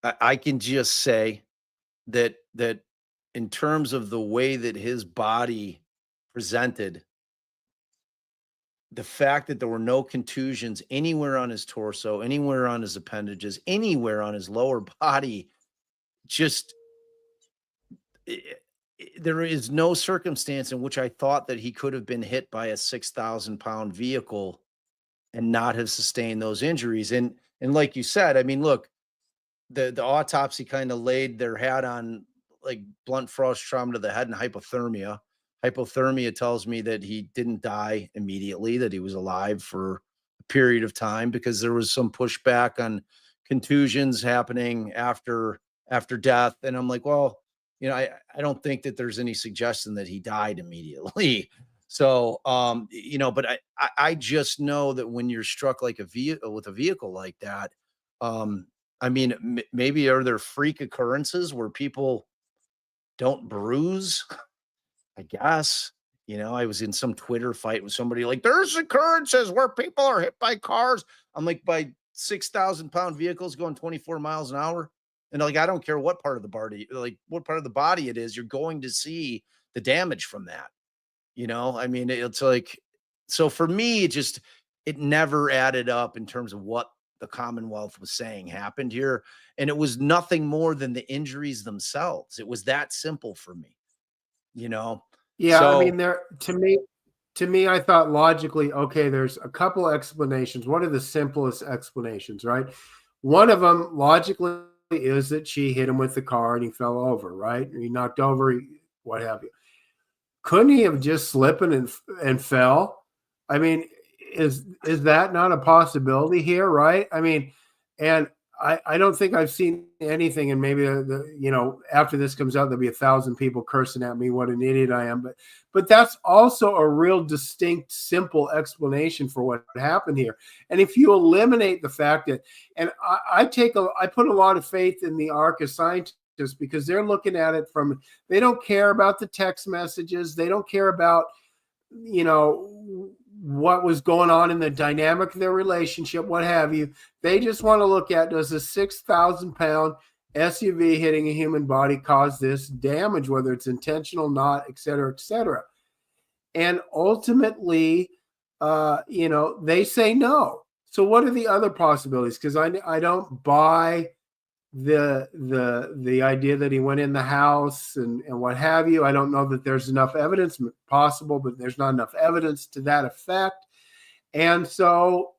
I can just say that in terms of the way that his body presented, the fact that there were no contusions anywhere on his torso, anywhere on his appendages, anywhere on his lower body, just there is no circumstance in which I thought that he could have been hit by a 6,000-pound vehicle and not have sustained those injuries. And like you said, I mean, look, the autopsy kind of laid their hat on like blunt force trauma to the head and hypothermia. Hypothermia tells me that he didn't die immediately, that he was alive for a period of time because there was some pushback on contusions happening after death. And I'm like, well, I don't think that there's any suggestion that he died immediately. So, but I just know that when you're struck like with a vehicle like that, I mean, maybe are there freak occurrences where people don't bruise? I guess. I was in some Twitter fight with somebody like, there's occurrences where people are hit by cars. I'm like, by 6,000-pound vehicles going 24 miles an hour. And like, I don't care what part of the body it is, you're going to see the damage from that. I mean, it's like, so for me, it never added up in terms of what the Commonwealth was saying happened here. And it was nothing more than the injuries themselves. It was that simple for me, Yeah, So, I mean, to me, I thought logically, okay, there's a couple explanations. What are the simplest explanations, right? One of them logically is that she hit him with the car and he fell over, right? He knocked over, what have you. Couldn't he have just slipped and fell? I mean, is that not a possibility here, right? I mean, and I don't think I've seen anything, and maybe after this comes out, there'll be 1,000 people cursing at me what an idiot I am. But that's also a real distinct, simple explanation for what happened here. And if you eliminate the fact that, and I put a lot of faith in the ARCA scientists because they're looking at it from, they don't care about the text messages, they don't care about what was going on in the dynamic of their relationship, what have you. They just want to look at, does a 6,000-pound SUV hitting a human body cause this damage, whether it's intentional, not, et cetera, et cetera. And ultimately, they say no. So what are the other possibilities? Because I don't buy the idea that he went in the house and what have you. I don't know that there's enough evidence possible, but there's not enough evidence to that effect. And so,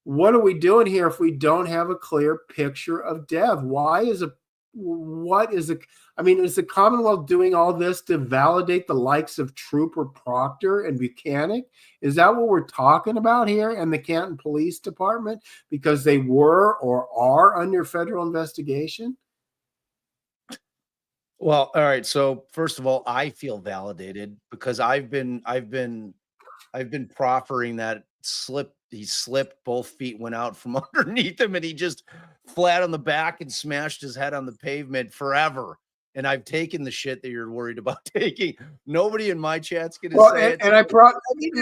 what are we doing here if we don't have a clear picture of death? Is the Commonwealth doing all this to validate the likes of Trooper Proctor and Buchanan? Is that what we're talking about here? And the Canton Police Department, because they were or are under federal investigation? well, all right. So first of all, I feel validated because I've been proffering that he slipped, both feet went out from underneath him, and he just flat on the back and smashed his head on the pavement forever. And I've taken the shit that you're worried about taking. Nobody in my chat's going to say it. And I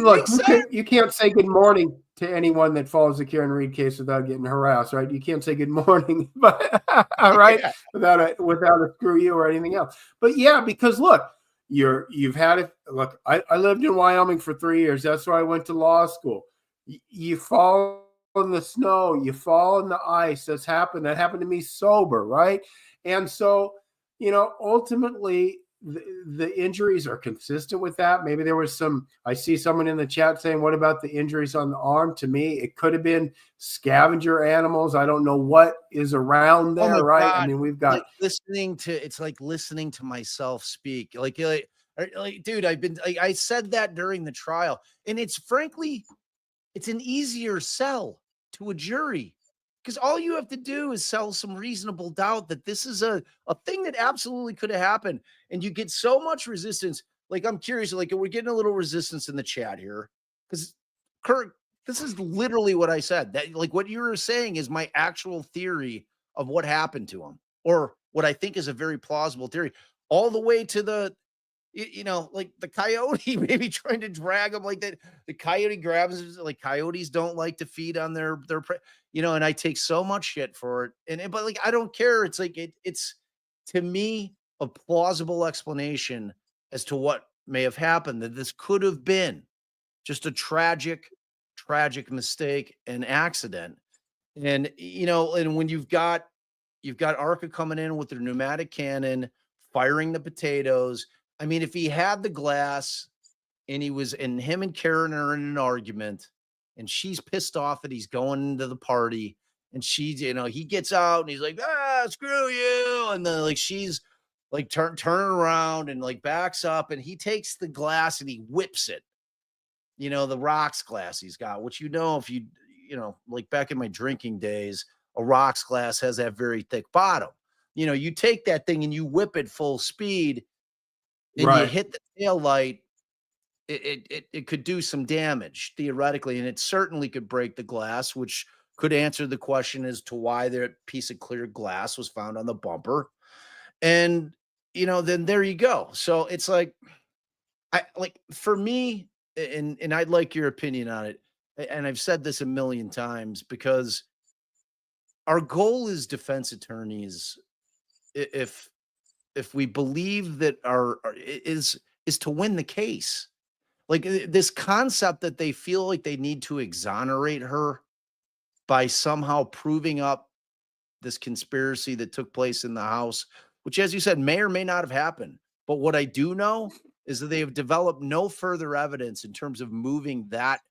look, you can't say good morning to anyone that follows the Karen Reed case without getting harassed, right? You can't say good morning, but right, Yeah. without a screw you or anything else. But yeah, because look, you've had it. Look, I lived in Wyoming for 3 years. That's where I went to law school. You fall in the snow, you fall in the ice. That happened to me sober, right? And so, ultimately the injuries are consistent with that. Maybe there was I see someone in the chat saying, what about the injuries on the arm? To me, it could have been scavenger animals. I don't know what is around there, right? God. I mean, we've got it's like listening to myself speak. Like, dude, I said that during the trial, and it's frankly, it's an easier sell to a jury because all you have to do is sell some reasonable doubt that this is a thing that absolutely could have happened. And you get so much resistance. Like, I'm curious, like, we're getting a little resistance in the chat here because Kirk, this is literally what I said. That, like, what you were saying is my actual theory of what happened to him, or what I think is a very plausible theory, all the way to the, like the coyote maybe trying to drag him like that. The coyote grabs him, like coyotes don't like to feed on their prey, and I take so much shit for it. But like, I don't care. It's like, it's to me a plausible explanation as to what may have happened, that this could have been just a tragic mistake and accident. And, and when you've got ARCA coming in with their pneumatic cannon, firing the potatoes. I mean, if he had the glass and him and Karen are in an argument and she's pissed off that he's going into the party and she's, he gets out and he's like, screw you. And then like, she's like, turn around and like backs up and he takes the glass and he whips it. The rocks glass he's got, which, if like back in my drinking days, a rocks glass has that very thick bottom. You take that thing and you whip it full speed and you hit the tail light. It could do some damage theoretically, and it certainly could break the glass, which could answer the question as to why that piece of clear glass was found on the bumper. And, then there you go. So it's like, for me, and I'd like your opinion on it. And I've said this a million times because our goal as defense attorneys, if we believe that is to win the case. Like this concept that they feel like they need to exonerate her by somehow proving up this conspiracy that took place in the house, which, as you said, may or may not have happened. But what I do know is that they have developed no further evidence in terms of moving that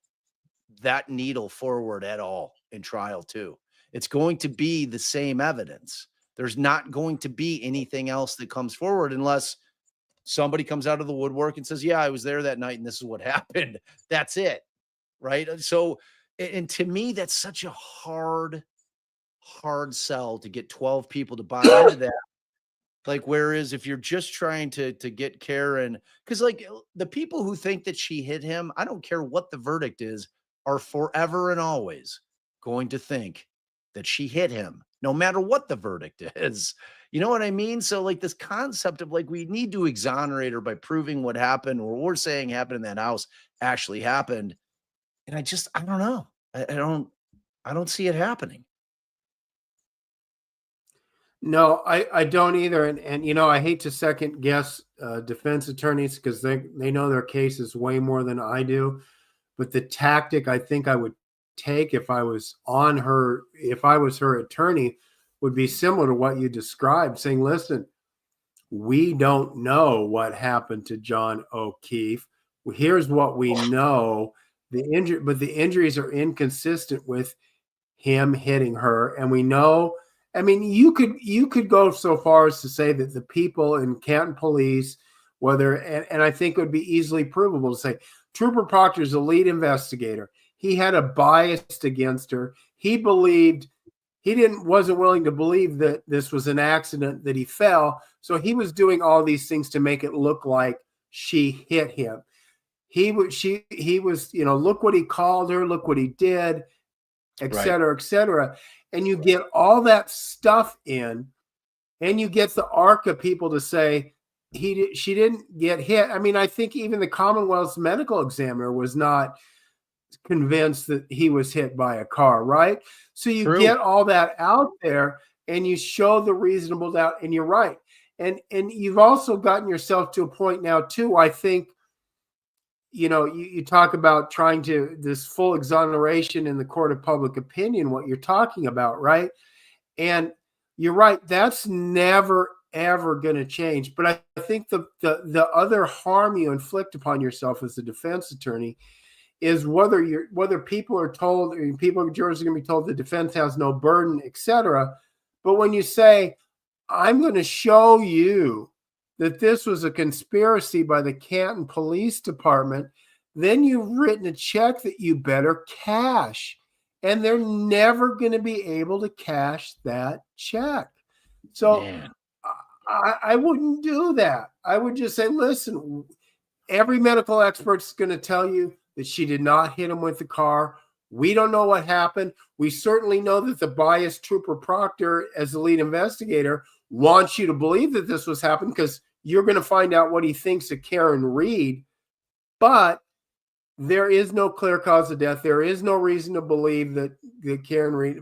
needle forward at all in trial 2. It's going to be the same evidence. There's not going to be anything else that comes forward unless somebody comes out of the woodwork and says, yeah, I was there that night and this is what happened. That's it. Right. So, and to me, that's such a hard sell to get 12 people to buy into that. Like, whereas if you're just trying to get Karen, because like the people who think that she hit him, I don't care what the verdict is, are forever and always going to think that she hit him, no matter what the verdict is. You know what I mean? So like this concept of like, we need to exonerate her by proving what happened or we're saying happened in that house actually happened. And I don't know. I don't see it happening. No, I don't either. And I hate to second guess defense attorneys because they know their cases way more than I do. But the tactic I think I would take if I was her attorney would be similar to what you described, saying, listen, we don't know what happened to John O'Keefe. Here's what we know. But the injuries are inconsistent with him hitting her. And we know, I mean, you could go so far as to say that the people in Canton Police, and I think it would be easily provable to say, Trooper Proctor is a lead investigator. He had a bias against her. He wasn't willing to believe that this was an accident, that he fell. So he was doing all these things to make it look like she hit him. He was, look what he called her, look what he did, et cetera, et cetera. And you get all that stuff in, and you get the arc of people to say she didn't get hit. I mean, I think even the Commonwealth's medical examiner was not convinced that he was hit by a car, right? So you get all that out there and you show the reasonable doubt, and you're right. And you've also gotten yourself to a point now too, I think, you talk about trying to this full exoneration in the court of public opinion, what you're talking about, right? And you're right. That's never, ever going to change. But I think the other harm you inflict upon yourself as a defense attorney is whether people are told, or jurors are going to be told the defense has no burden, et cetera. But when you say, I'm going to show you that this was a conspiracy by the Canton Police Department, then you've written a check that you better cash. And they're never going to be able to cash that check. So I wouldn't do that. I would just say, listen, every medical expert's going to tell you that she did not hit him with the car. We don't know what happened. We certainly know that the biased Trooper Proctor, as the lead investigator, wants you to believe that this was happened because you're going to find out what he thinks of Karen Reed. But there is no clear cause of death. There is no reason to believe that Karen Reed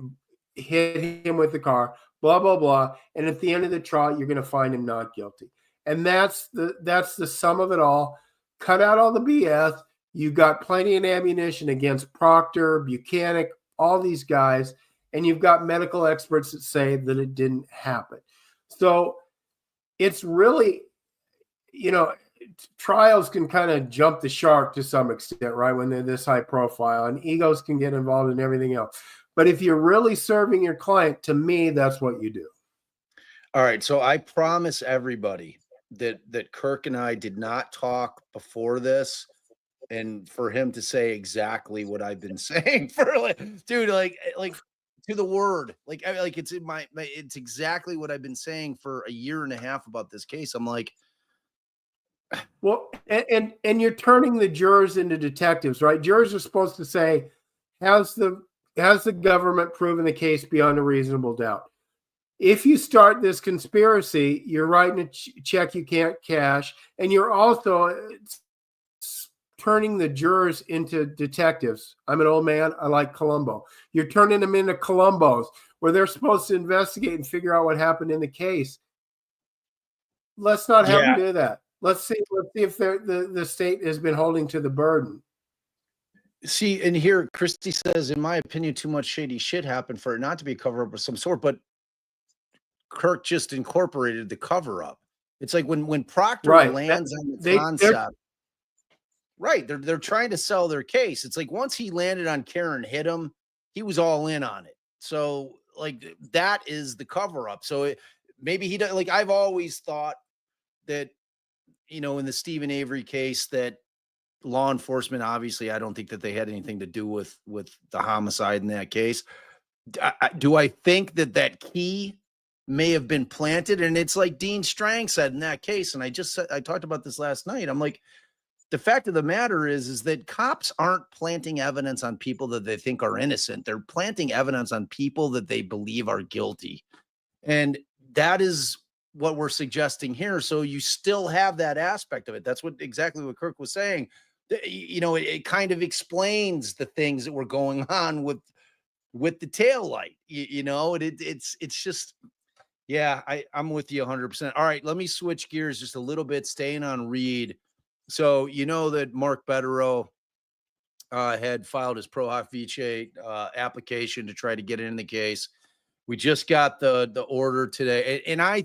hit him with the car, blah, blah, blah. And at the end of the trial, you're going to find him not guilty. And that's the sum of it all. Cut out all the BS. You got plenty of ammunition against Proctor, Buchanan, all these guys, and you've got medical experts that say that it didn't happen. So it's really, trials can kind of jump the shark to some extent, right? When they're this high profile, and egos can get involved in everything else. But if you're really serving your client, to me, that's what you do. All right. So I promise everybody that Kirk and I did not talk before this, and for him to say exactly what I've been saying for dude, like to the word, like it's in it's exactly what I've been saying for a year and a half about this case. I'm like, well, and you're turning the jurors into detectives, right? Jurors are supposed to say, has the government proven the case beyond a reasonable doubt? If you start this conspiracy, you're writing a check you can't cash, and you're also turning the jurors into detectives. I'm an old man. I like Columbo. You're turning them into Columbos, where they're supposed to investigate and figure out what happened in the case. Let's not have them do that. Let's see if the state has been holding to the burden. See, and here Christy says, in my opinion, too much shady shit happened for it not to be a cover-up of some sort, but Kirk just incorporated the cover-up. It's like when Proctor lands on the concept, right? They're trying to sell their case. It's like once he landed on Karen hit him, he was all in on it. So like that is the cover-up. So maybe he does. Like I've always thought that, in the Stephen Avery case, that law enforcement, obviously, I don't think that they had anything to do with the homicide in that case. Do I think that key may have been planted? And it's like Dean Strang said in that case, and I talked about this last night. I'm like, the fact of the matter is that cops aren't planting evidence on people that they think are innocent. They're planting evidence on people that they believe are guilty. And that is what we're suggesting here. So you still have that aspect of it. That's exactly what Kirk was saying. It kind of explains the things that were going on with the tail light. It's just, yeah, I'm with you 100%. All right, let me switch gears just a little bit, staying on Reed. So that Mark Betterow had filed his pro hoc vice application to try to get in the case. We just got the order today, and I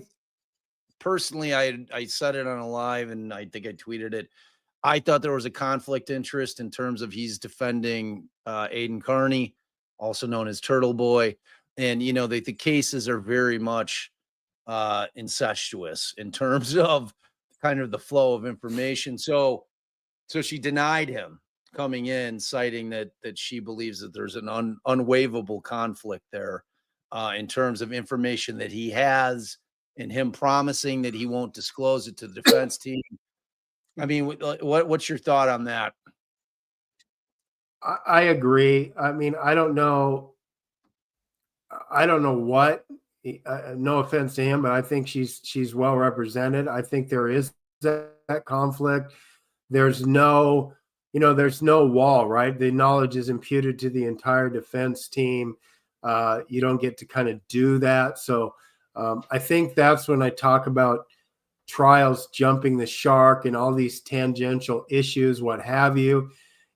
personally, I said it on a live, and I think I tweeted it. I thought there was a conflict interest in terms of he's defending Aiden Carney, also known as Turtle Boy, and the cases are very much incestuous in terms of kind of the flow of information. So she denied him coming in, citing that she believes that there's an unwaivable conflict there in terms of information that he has, and him promising that he won't disclose it to the defense team. I mean, what's your thought on that? I agree. I mean, I don't know what. No offense to him, but I think she's well represented. I think there is that conflict. There's no wall, right? The knowledge is imputed to the entire defense team. You don't get to kind of do that. So I think that's when I talk about trials jumping the shark and all these tangential issues, what have you.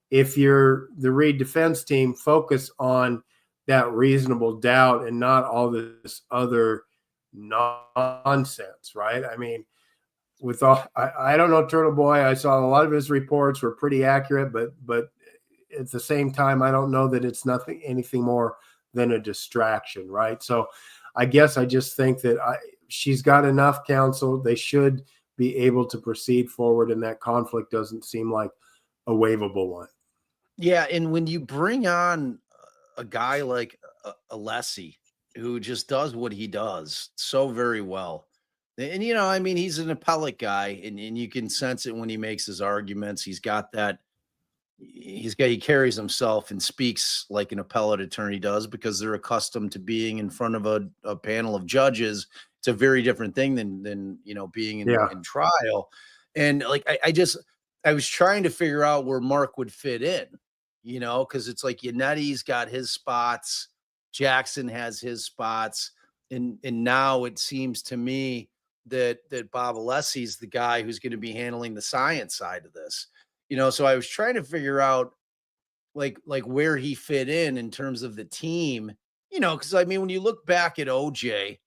If you're the Reed defense team, focus on that reasonable doubt and not all this other nonsense, right? I mean, I don't know Turtle Boy. I saw a lot of his reports were pretty accurate, but at the same time, I don't know that it's anything more than a distraction, right? So I guess I just think that she's got enough counsel. They should be able to proceed forward, and that conflict doesn't seem like a waivable one. Yeah, and when you bring on a guy like Alessi, who just does what he does so very well, and I mean, he's an appellate guy, and you can sense it when he makes his arguments. He carries himself and speaks like an appellate attorney does, because they're accustomed to being in front of a panel of judges. It's a very different thing than being in trial. And like I was trying to figure out where Mark would fit in, because it's like Yannetti's got his spots, Jackson has his spots, and now it seems to me that Bob Alessi's the guy who's going to be handling the science side of this. So I was trying to figure out like where he fit in terms of the team, because I mean, when you look back at OJ,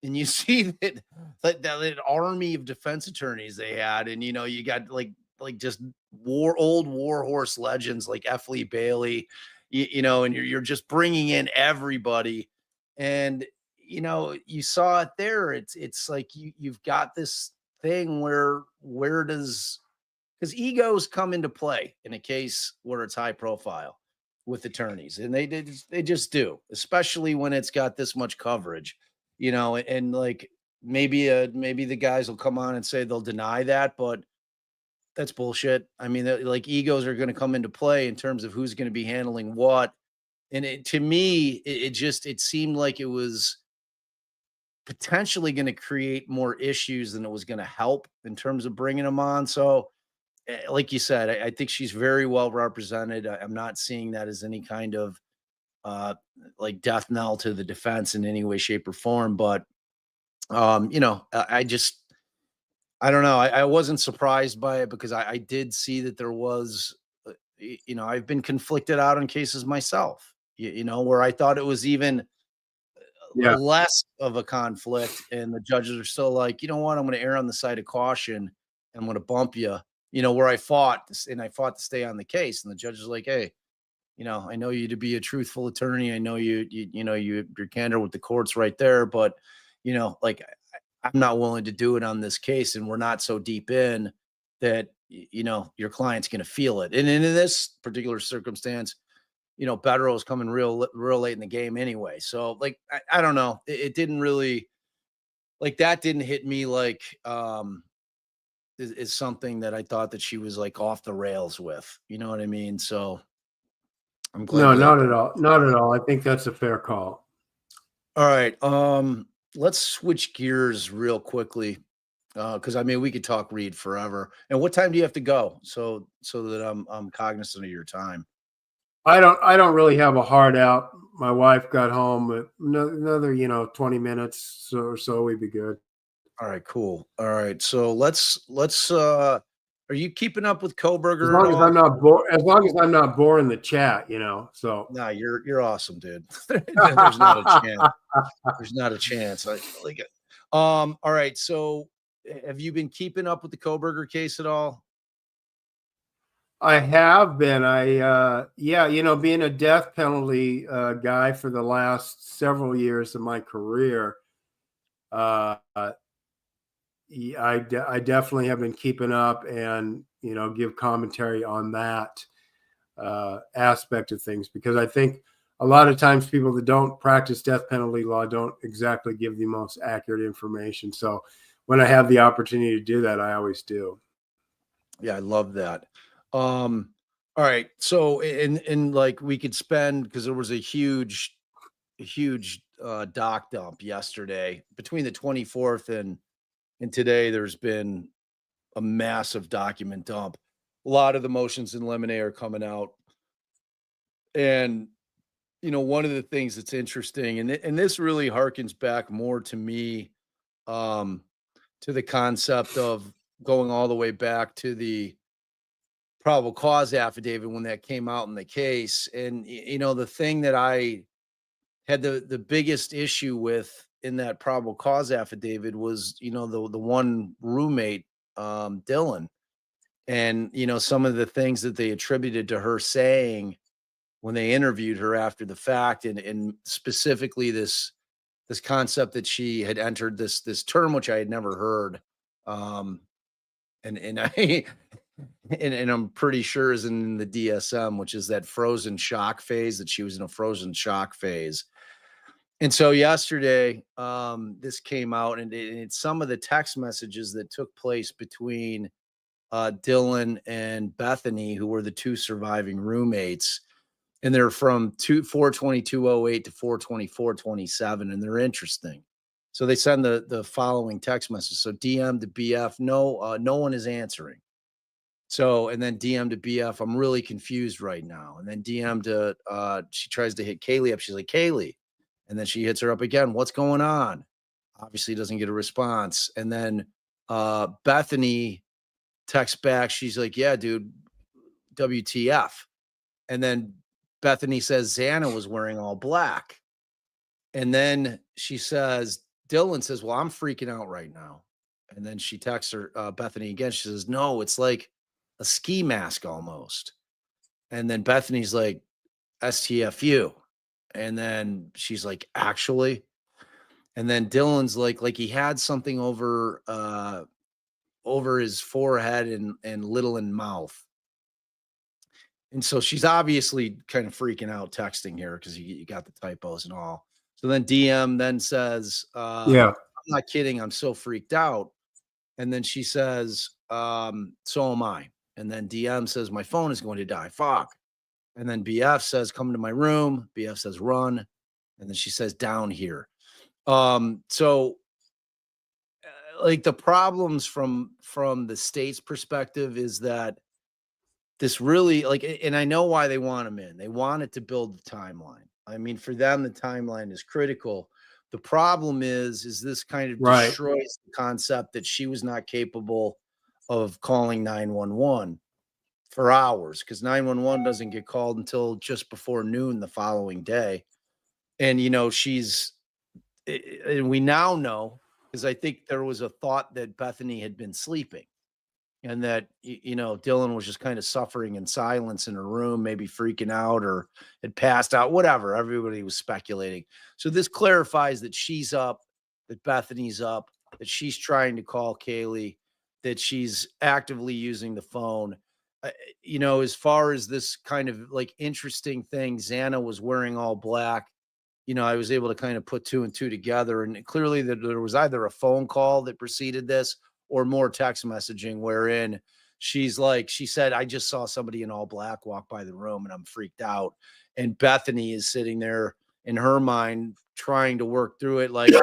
and you see that army of defense attorneys they had, and you got like just old war horse legends like F. Lee Bailey, and you're just bringing in everybody, and you saw it there. It's like you've got this thing where does because egos come into play in a case where it's high profile with attorneys, and they just do, especially when it's got this much coverage, and like maybe the guys will come on and say they'll deny that, but that's bullshit. I mean, like egos are going to come into play in terms of who's going to be handling what, and to me, it seemed like it was potentially going to create more issues than it was going to help in terms of bringing them on. So like you said, I think she's very well represented. I'm not seeing that as any kind of like death knell to the defense in any way, shape, or form. But I don't know. I wasn't surprised by it because I did see that there was, I've been conflicted out on cases myself. Where I thought it was even Yeah. less of a conflict, and the judges are still like, you know what, I'm going to err on the side of caution. I'm going to bump you. Where I fought to stay on the case, and the judge is like, hey, I know you to be a truthful attorney. I know your candor with the court's right there, but like I'm not willing to do it on this case, and we're not so deep in that your client's going to feel it. And in this particular circumstance, Bedro is coming real late in the game anyway. So like I don't know, it didn't really like that didn't hit me like is something that I thought that she was like off the rails with. You know what I mean? So I'm glad. No, not at all. Not at all. I think that's a fair call. All right. Let's switch gears real quickly. Because I mean we could talk Reed forever. And what time do you have to go? So that I'm cognizant of your time. I don't really have a hard out. My wife got home at another 20 minutes or so we'd be good. All right, cool. All right. So let's are you keeping up with Kohberger? As long as I'm not boring the chat, so no, you're awesome, dude. There's not a chance. There's not a chance. I like it. All right. So have you been keeping up with the Kohberger case at all? I have been. Being a death penalty guy for the last several years of my career, I definitely have been keeping up and give commentary on that aspect of things, because I think a lot of times people that don't practice death penalty law don't exactly give the most accurate information. So when I have the opportunity to do that, I always do. Yeah, I love that. All right. So in like we could spend, because there was a huge doc dump yesterday between the 24th and today. There's been a massive document dump. A lot of the motions in limine are coming out. And one of the things that's interesting, and this really harkens back more to me, to the concept of going all the way back to the probable cause affidavit when that came out in the case. And the thing that I had the biggest issue with in that probable cause affidavit was the one roommate, Dylan, and some of the things that they attributed to her saying when they interviewed her after the fact, and specifically this concept that she had entered this term which I had never heard, and I and I'm pretty sure is in the DSM, which is that frozen shock phase, that she was in a frozen shock phase. And so yesterday, this came out, and it's some of the text messages that took place between Dylan and Bethany, who were the two surviving roommates. And they're from 4/22/08 to 4/24/27, and they're interesting. So they send the following text message. So DM to BF, no one is answering. So, and then DM to BF, I'm really confused right now. And then DM to, she tries to hit Kaylee up. She's like, Kaylee. And then she hits her up again. What's going on? Obviously doesn't get a response. And then Bethany texts back. She's like, yeah, dude, WTF. And then Bethany says Xana was wearing all black. And then she says, Dylan says, well, I'm freaking out right now. And then she texts her, Bethany again. She says, no, it's like a ski mask almost. And then Bethany's like, STFU. And then she's like, actually. And then Dylan's like he had something over his forehead and little in mouth. And so she's obviously kind of freaking out texting here because you got the typos and all. So then DM then says, Yeah. I'm not kidding, I'm so freaked out. And then she says, so am I. And then DM says, my phone is going to die. Fuck. And then BF says, come to my room. BF says, run. And then she says, down here. So like the problems from the state's perspective is that this really like, and I know why they want him in. They wanted to build the timeline. I mean, for them, the timeline is critical. The problem is this kind of Right. destroys the concept that she was not capable of calling 911 for hours, because 911 doesn't get called until just before noon the following day. And, you know, and we now know, because I think there was a thought that Bethany had been sleeping and that, you know, Dylan was just kind of suffering in silence in her room, maybe freaking out or had passed out, whatever. Everybody was speculating. So this clarifies that she's up, that Bethany's up, that she's trying to call Kaylee, that she's actively using the phone. You know, as far as this kind of like interesting thing, Xana was wearing all black. You know, I was able to kind of put two and two together, and clearly that there was either a phone call that preceded this or more text messaging wherein she said, I just saw somebody in all black walk by the room and I'm freaked out. And Bethany is sitting there in her mind trying to work through it. Like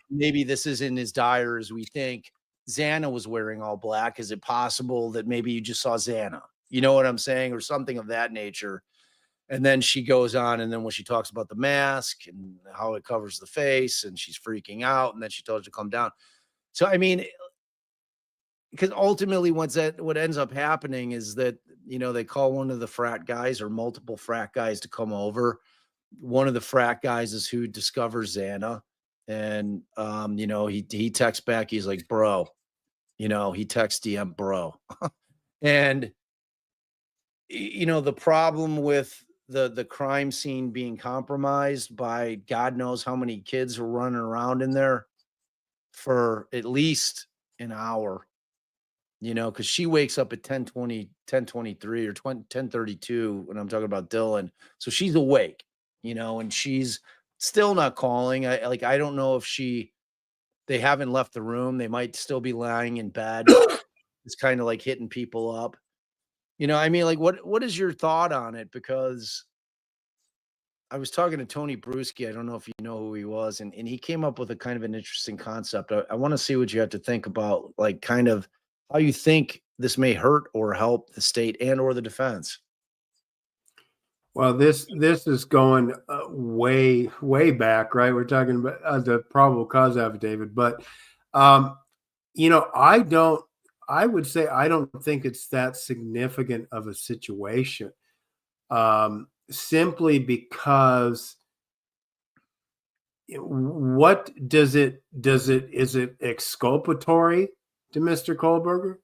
maybe this isn't as dire as we think. Xana was wearing all black. Is it possible that maybe you just saw Xana? You know what I'm saying? Or something of that nature. And then she goes on, and then when she talks about the mask and how it covers the face, and she's freaking out, and then she tells her to calm down. So, I mean, because ultimately what ends up happening is that, you know, they call one of the frat guys or multiple frat guys to come over. One of the frat guys is who discovers Xana. And, you know, he texts back. He's like, bro, you know, he texts DM, bro. And, you know, the problem with the crime scene being compromised by God knows how many kids were running around in there for at least an hour, you know, because she wakes up at 10:20, 10:23 or 10:32 when I'm talking about Dylan. So she's awake, you know, and she's still not calling. I don't know if they haven't left the room. They might still be lying in bed. It's kind of like hitting people up. You know, I mean, like, what is your thought on it? Because I was talking to Tony Bruschi. I don't know if you know who he was, and he came up with a kind of an interesting concept. I want to see what you have to think about, like, kind of how you think this may hurt or help the state and or the defense. Well, this is going way back, right? We're talking about the probable cause affidavit, but you know, I would say I don't think it's that significant of a situation, simply because what is it exculpatory to Mr. Kohberger?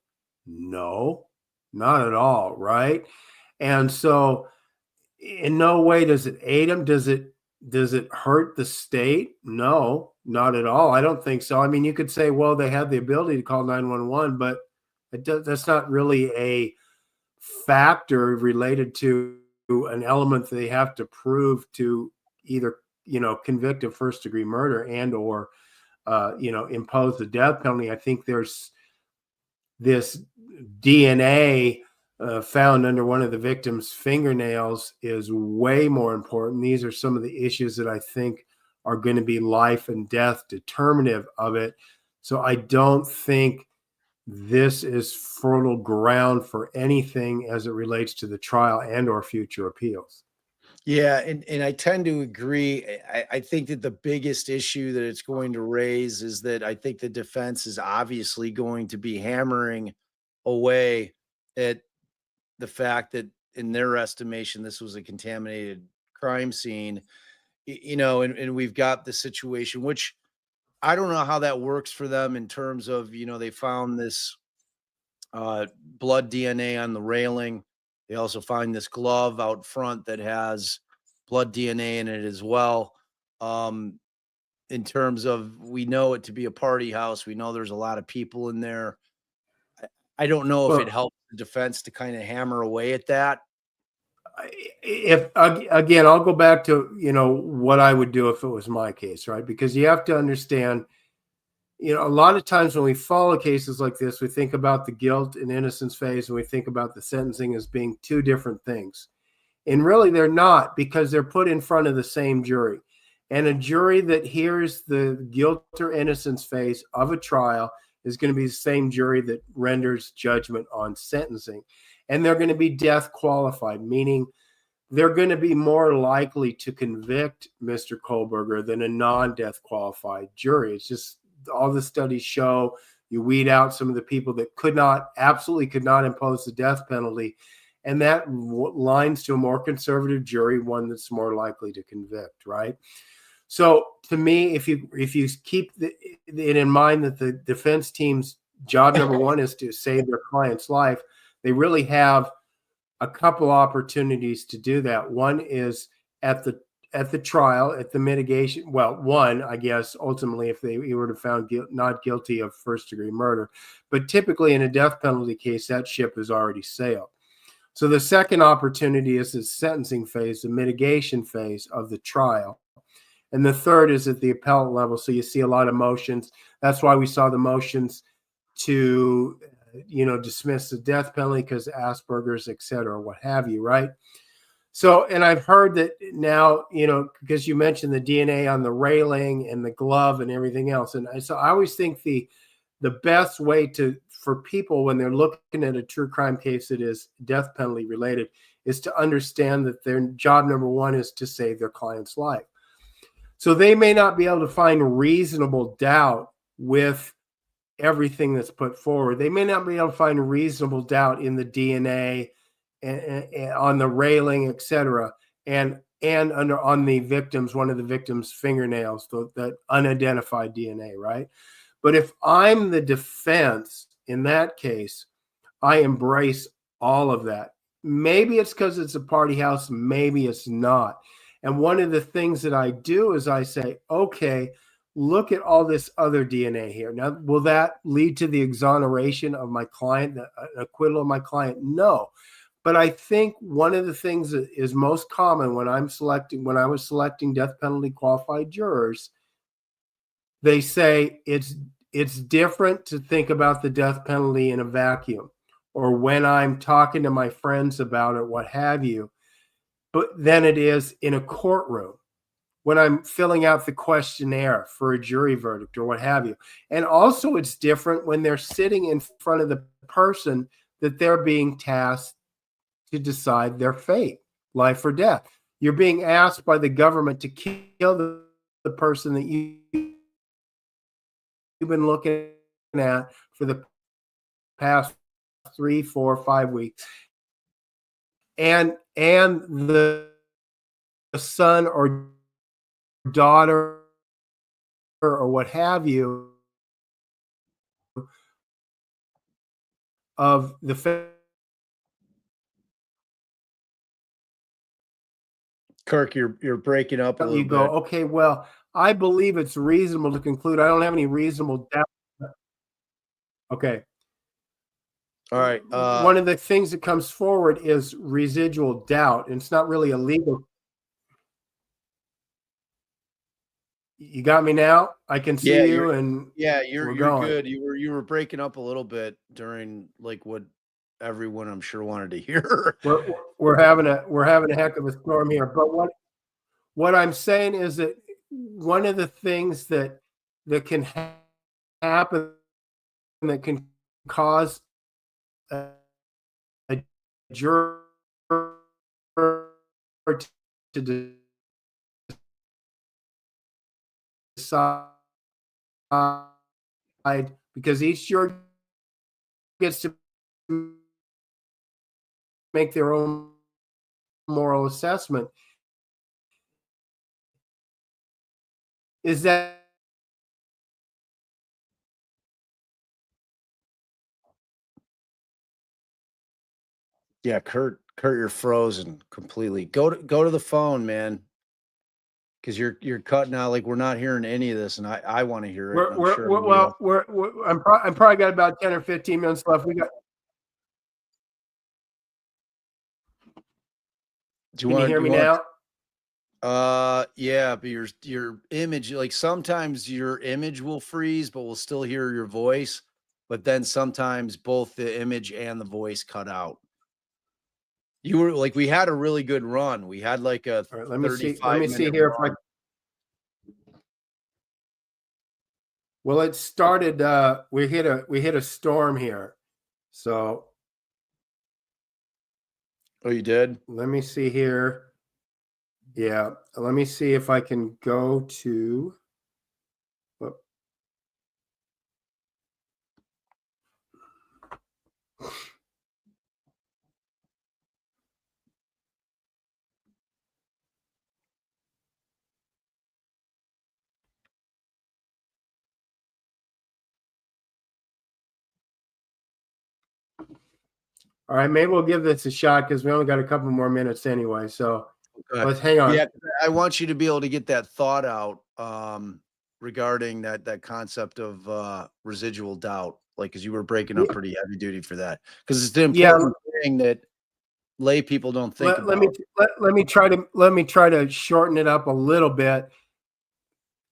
No, not at all, right? And so in no way does it aid him. Does it hurt the state? No, not at all. I don't think so. I mean, you could say, well, they have the ability to call 911, but that's not really a factor related to an element that they have to prove to either, you know, convict of first degree murder and or you know, impose the death penalty. I think there's this DNA found under one of the victim's fingernails is way more important. These are some of the issues that I think are going to be life and death determinative of it. So I don't think this is fertile ground for anything as it relates to the trial and or future appeals. Yeah, and I tend to agree. I think that the biggest issue that it's going to raise is that I think the defense is obviously going to be hammering away at the fact that in their estimation, this was a contaminated crime scene, you know, and we've got the situation, which I don't know how that works for them in terms of, they found this blood DNA on the railing. They also find this glove out front that has blood DNA in it as well. In terms of, we know it to be a party house. We know there's a lot of people in there. I don't know if it Well, helps the defense to kind of hammer away at that. if again, I'll go back to what I would do if it was my case, right? Because you have to understand, a lot of times when we follow cases like this, we think about the guilt and innocence phase, and we think about the sentencing as being two different things. And really, they're not, because they're put in front of the same jury. And a jury that hears the guilt or innocence phase of a trial is going to be the same jury that renders judgment on sentencing. And they're going to be death qualified, meaning they're going to be more likely to convict Mr. Kohberger than a non-death qualified jury. It's just, all the studies show, you weed out some of the people that absolutely could not impose the death penalty, and that lines to a more conservative jury, one that's more likely to convict, right? So to me, if you keep it in mind that the defense team's job number one is to save their client's life, they really have a couple opportunities to do that. One is at the trial, at the mitigation. Well, one, I guess, ultimately, if they were to found not guilty of first-degree murder. But typically in a death penalty case, that ship has already sailed. So the second opportunity is the sentencing phase, the mitigation phase of the trial. And the third is at the appellate level. So you see a lot of motions. That's why we saw the motions to, dismiss the death penalty because Asperger's, et cetera, what have you, right? So, and I've heard that now, because you mentioned the DNA on the railing and the glove and everything else. And so I always think the best way for people when they're looking at a true crime case that is death penalty related is to understand that their job number one is to save their client's life. So they may not be able to find reasonable doubt with everything that's put forward. They may not be able to find reasonable doubt in the DNA and on the railing, et cetera, and on the victims, one of the victim's fingernails, that unidentified DNA, right? But if I'm the defense in that case, I embrace all of that. Maybe it's because it's a party house, maybe it's not. And one of the things that I do is I say, okay, look at all this other DNA here. Now, will that lead to the exoneration of my client, the acquittal of my client? No. But I think one of the things that is most common when I was selecting death penalty qualified jurors, they say it's different to think about the death penalty in a vacuum, or when I'm talking to my friends about it, what have you, but then it is in a courtroom when I'm filling out the questionnaire for a jury verdict or what have you. And also it's different when they're sitting in front of the person that they're being tasked to decide their fate, life or death. You're being asked by the government to kill the person that you've been looking at for the past 3, 4, 5 weeks. And the son or daughter or what have you of the Kirk, you're breaking up a little you go, bit. okay, well, I believe it's reasonable to conclude. I don't have any reasonable doubt. Okay. All right. One of the things that comes forward is residual doubt, and it's not really a legal. You got me now? I can see you, and you're going. good. You were breaking up a little bit during like what everyone I'm sure wanted to hear. We're having a heck of a storm here. But what I'm saying is that one of the things that can happen that can cause a juror to decide, because each juror gets to make their own moral assessment, is that Yeah, Kurt, you're frozen completely. Go to the phone, man. Because you're cutting out, like we're not hearing any of this, and I want to hear it. And I'm sure everybody else. I'm probably got about 10 or 15 minutes left. Do you Can you want hear me now? Yeah, but your image, like sometimes your image will freeze, but we'll still hear your voice. But then sometimes both the image and the voice cut out. You were like, we had a really good run. We had like a All right, let me see 35-minute here run. if I. Well, it started. We hit a storm here, so. Oh, you did? Let me see here. Yeah, let me see if I can go to. All right, maybe we'll give this a shot because we only got a couple more minutes anyway. So let's hang on. Yeah, I want you to be able to get that thought out regarding that concept of residual doubt, like because you were breaking up pretty heavy duty for that, because it's the important thing that lay people don't think about. Let me try to shorten it up a little bit.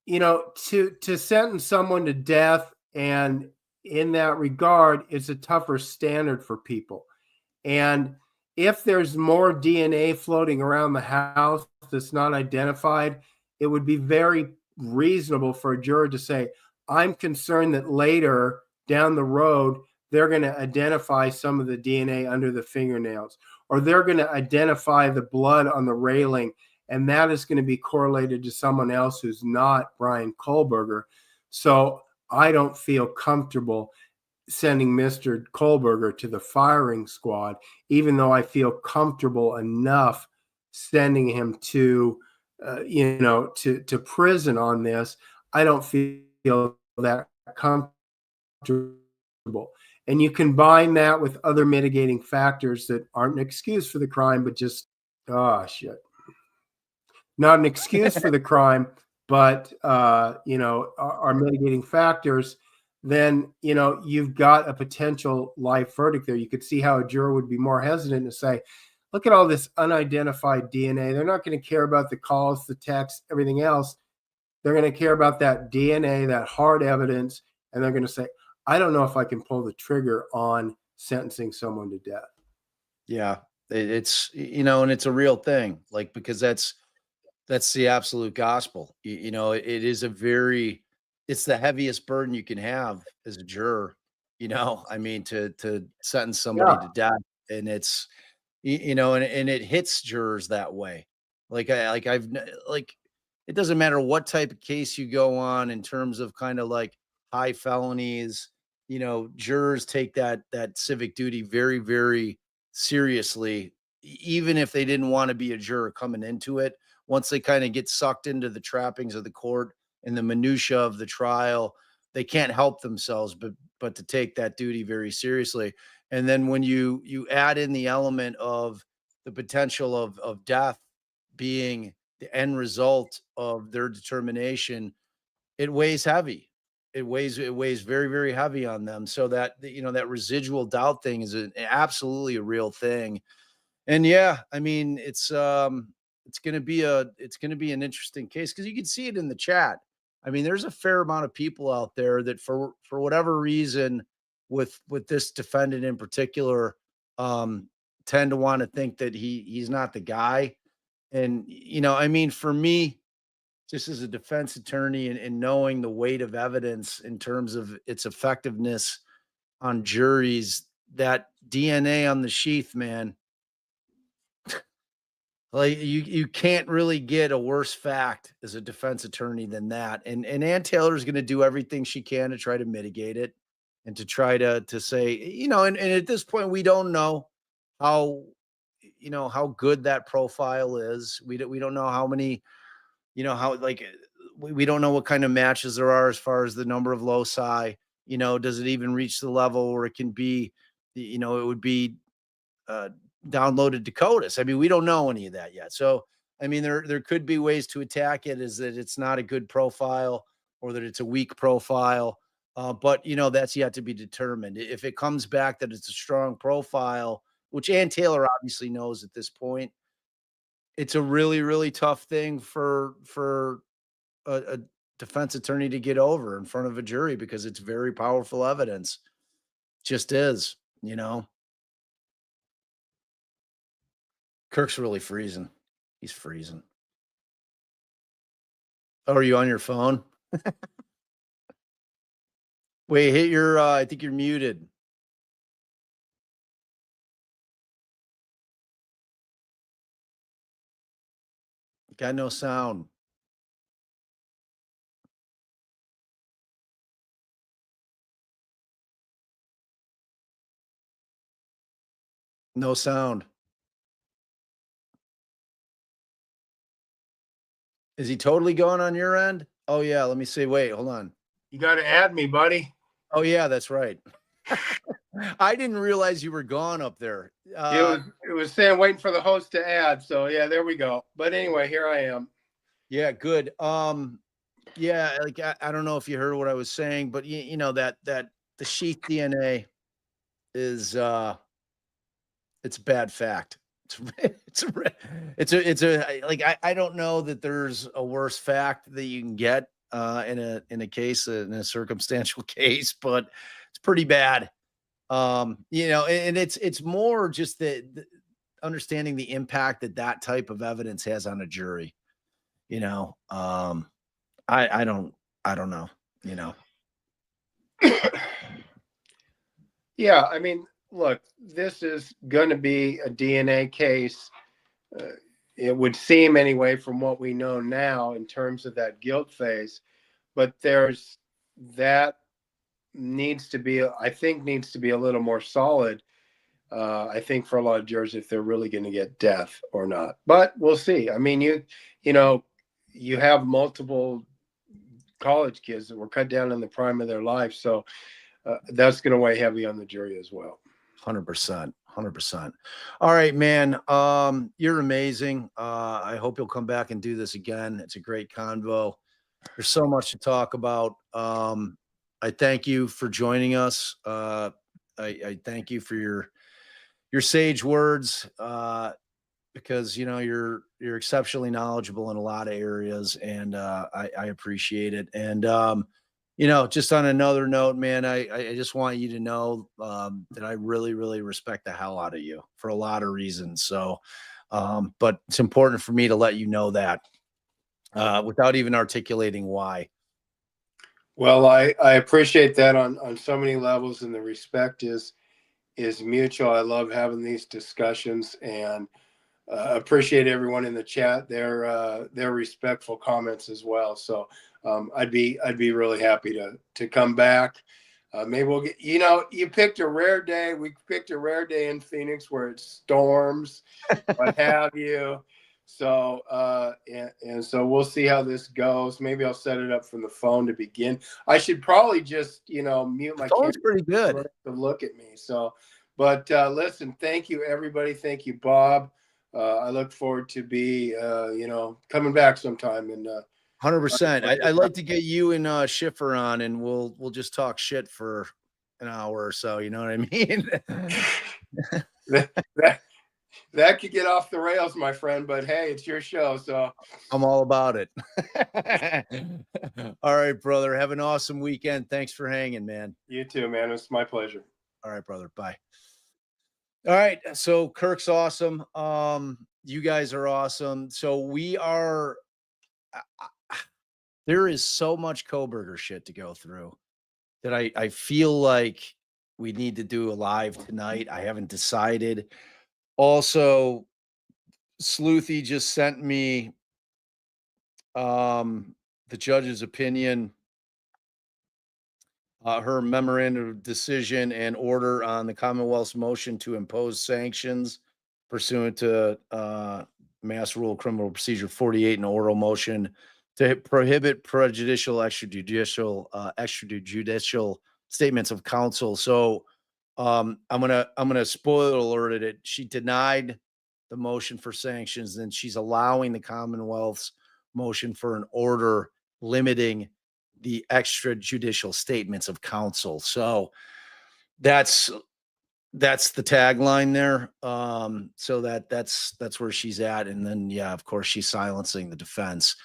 You know, to sentence someone to death, and in that regard, it's a tougher standard for people. And if there's more DNA floating around the house that's not identified, it would be very reasonable for a juror to say, I'm concerned that later down the road, they're going to identify some of the DNA under the fingernails, or they're going to identify the blood on the railing, and that is going to be correlated to someone else who's not Brian Kohberger. So I don't feel comfortable sending Mr. Kohberger to the firing squad, even though I feel comfortable enough sending him to, to prison on this. I don't feel that comfortable. And you combine that with other mitigating factors that aren't an excuse for the crime, but just, not an excuse for the crime, but, are mitigating factors. Then, you've got a potential life verdict there. You could see how a juror would be more hesitant to say, look at all this unidentified DNA. They're not going to care about the calls, the texts, everything else. They're going to care about that DNA, that hard evidence, and they're going to say, I don't know if I can pull the trigger on sentencing someone to death. Yeah, it's, and it's a real thing, like, because that's the absolute gospel. It is it's the heaviest burden you can have as a juror, I mean, to sentence somebody to death. And it's, and it hits jurors that way. It doesn't matter what type of case you go on in terms of kind of like high felonies, jurors take that civic duty very, very seriously, even if they didn't want to be a juror coming into it. Once they kind of get sucked into the trappings of the court and the minutia of the trial, they can't help themselves but to take that duty very seriously. And then when you add in the element of the potential of death being the end result of their determination, it weighs heavy. It weighs very, very heavy on them. So that, that residual doubt thing is absolutely a real thing. And yeah, I mean, it's going to be an interesting case, because you can see it in the chat. I mean, there's a fair amount of people out there that for whatever reason with this defendant in particular, tend to want to think that he's not the guy. And, I mean, for me, just as a defense attorney and knowing the weight of evidence in terms of its effectiveness on juries, that DNA on the sheath, man, like you can't really get a worse fact as a defense attorney than that. And Ann Taylor is going to do everything she can to try to mitigate it and to try to say, and at this point, we don't know how, how good that profile is. We don't know how many, how, like, we don't know what kind of matches there are as far as the number of loci. Does it even reach the level where it can be, it would be downloaded Dakotas. I mean, we don't know any of that yet. So, I mean, there could be ways to attack it, is that it's not a good profile or that it's a weak profile. But, you know, that's yet to be determined. If it comes back that it's a strong profile, which Ann Taylor obviously knows at this point, it's a really, really tough thing for a defense attorney to get over in front of a jury, because it's very powerful evidence. Just is, you know. Kirk's really freezing. He's freezing. Oh, are you on your phone? Wait, hit your, I think you're muted. Got no sound. No sound. Is he totally going on your end? Oh, yeah. Let me see. Wait, hold on. You got to add me, buddy. Oh, yeah, that's right. I didn't realize you were gone up there. It was saying waiting for the host to add. So yeah, there we go. But anyway, here I am. Yeah, good. Yeah, like I don't know if you heard what I was saying, but you know that the sheath DNA is it's a bad fact. It's a like I don't know that there's a worse fact that you can get in a case, in a circumstantial case, but it's pretty bad. You know, and it's more just the understanding the impact that type of evidence has on a jury. You know, I don't know, you know. Yeah, I mean, look, this is going to be a DNA case. It would seem anyway, from what we know now in terms of that guilt phase, but there's that needs to be, I think, needs to be a little more solid. I think for a lot of jurors, if they're really going to get death or not, but we'll see. I mean, you know, you have multiple college kids that were cut down in the prime of their life, so that's going to weigh heavy on the jury as well. 100%. 100%. All right, man. You're amazing. I hope you'll come back and do this again. It's a great convo. There's so much to talk about. I thank you for joining us. I thank you for your sage words, because you know you're exceptionally knowledgeable in a lot of areas, and I appreciate it. And you know, just on another note, man, I just want you to know that I really, really respect the hell out of you for a lot of reasons. So, but it's important for me to let you know that without even articulating why. Well, I appreciate that on so many levels, and the respect is mutual. I love having these discussions, and appreciate everyone in the chat, their respectful comments as well. So I'd be really happy to come back. Maybe we'll get, you know, you picked a rare day. We picked a rare day in Phoenix where it storms, what have you. So and so we'll see how this goes. Maybe I'll set it up from the phone to begin. I should probably just, you know, mute my camera. It's pretty good to look at me. So, but listen, thank you everybody. Thank you, Bob. I look forward to be you know, coming back sometime. And 100%. I'd like to get you and Schiffer on, and we'll just talk shit for an hour or so. You know what I mean? that could get off the rails, my friend. But hey, it's your show, so I'm all about it. All right, brother. Have an awesome weekend. Thanks for hanging, man. You too, man. It's my pleasure. All right, brother. Bye. All right. So Kirk's awesome. You guys are awesome. So we are. There is so much Kohberger shit to go through that I feel like we need to do a live tonight. I haven't decided. Also, Sleuthy just sent me the judge's opinion, her memorandum of decision and order on the Commonwealth's motion to impose sanctions pursuant to Mass Rule Criminal Procedure 48, an oral motion to prohibit prejudicial extrajudicial statements of counsel. So I'm gonna spoiler alert it. She denied the motion for sanctions, and she's allowing the Commonwealth's motion for an order limiting the extrajudicial statements of counsel. So that's the tagline there. So that's where she's at. And then yeah, of course, she's silencing the defense.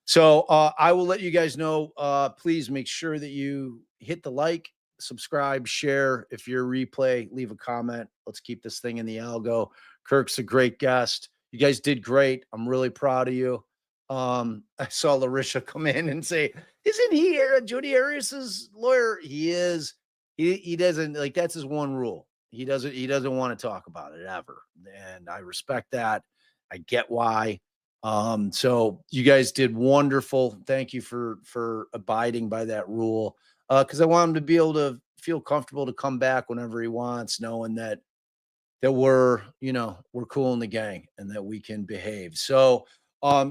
So I will let you guys know. Please make sure that you hit the like, subscribe, share. If you're a replay, leave a comment. Let's keep this thing in the algo. Kirk's a great guest. You guys did great. I'm really proud of you. I saw Larissa come in and say, "Isn't he Jody Arias's lawyer?" He is. He doesn't like, that's his one rule. He doesn't want to talk about it ever, and I respect that. I get why. So you guys did wonderful. Thank you for abiding by that rule. Because I want him to be able to feel comfortable to come back whenever he wants, knowing that we're cool in the gang and that we can behave. So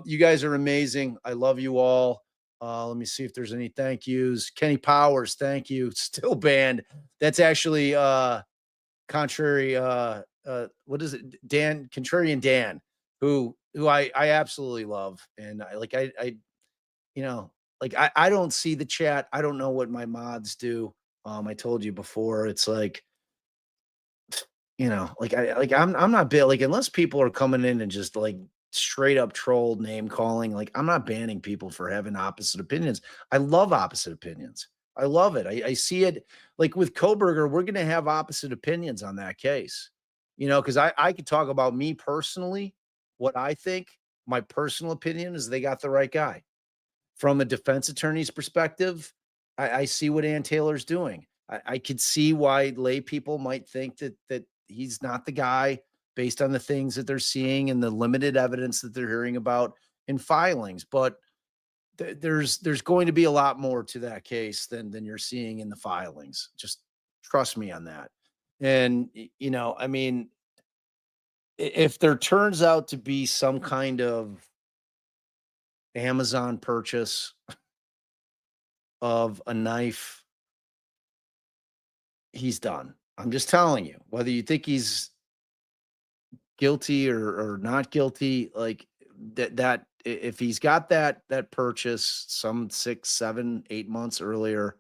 you guys are amazing. I love you all. Let me see if there's any thank yous. Kenny Powers, thank you. Still banned. That's actually contrary. What is it? Contrarian Dan, who I absolutely love. And I don't see the chat. I don't know what my mods do. I told you before, it's like, I'm not bit like, unless people are coming in and just like straight up trolled name calling, like I'm not banning people for having opposite opinions. I love opposite opinions. I love it. I see it like with Kohberger, we're going to have opposite opinions on that case, because I could talk about me personally, what I think. My personal opinion is they got the right guy. From a defense attorney's perspective, I see what Ann Taylor's doing. I could see why lay people might think that he's not the guy based on the things that they're seeing and the limited evidence that they're hearing about in filings. But there's going to be a lot more to that case than you're seeing in the filings. Just trust me on that. And I mean, if there turns out to be some kind of Amazon purchase of a knife, he's done. I'm just telling you, whether you think he's guilty or not guilty, like that if he's got that purchase some 6, 7, 8 months earlier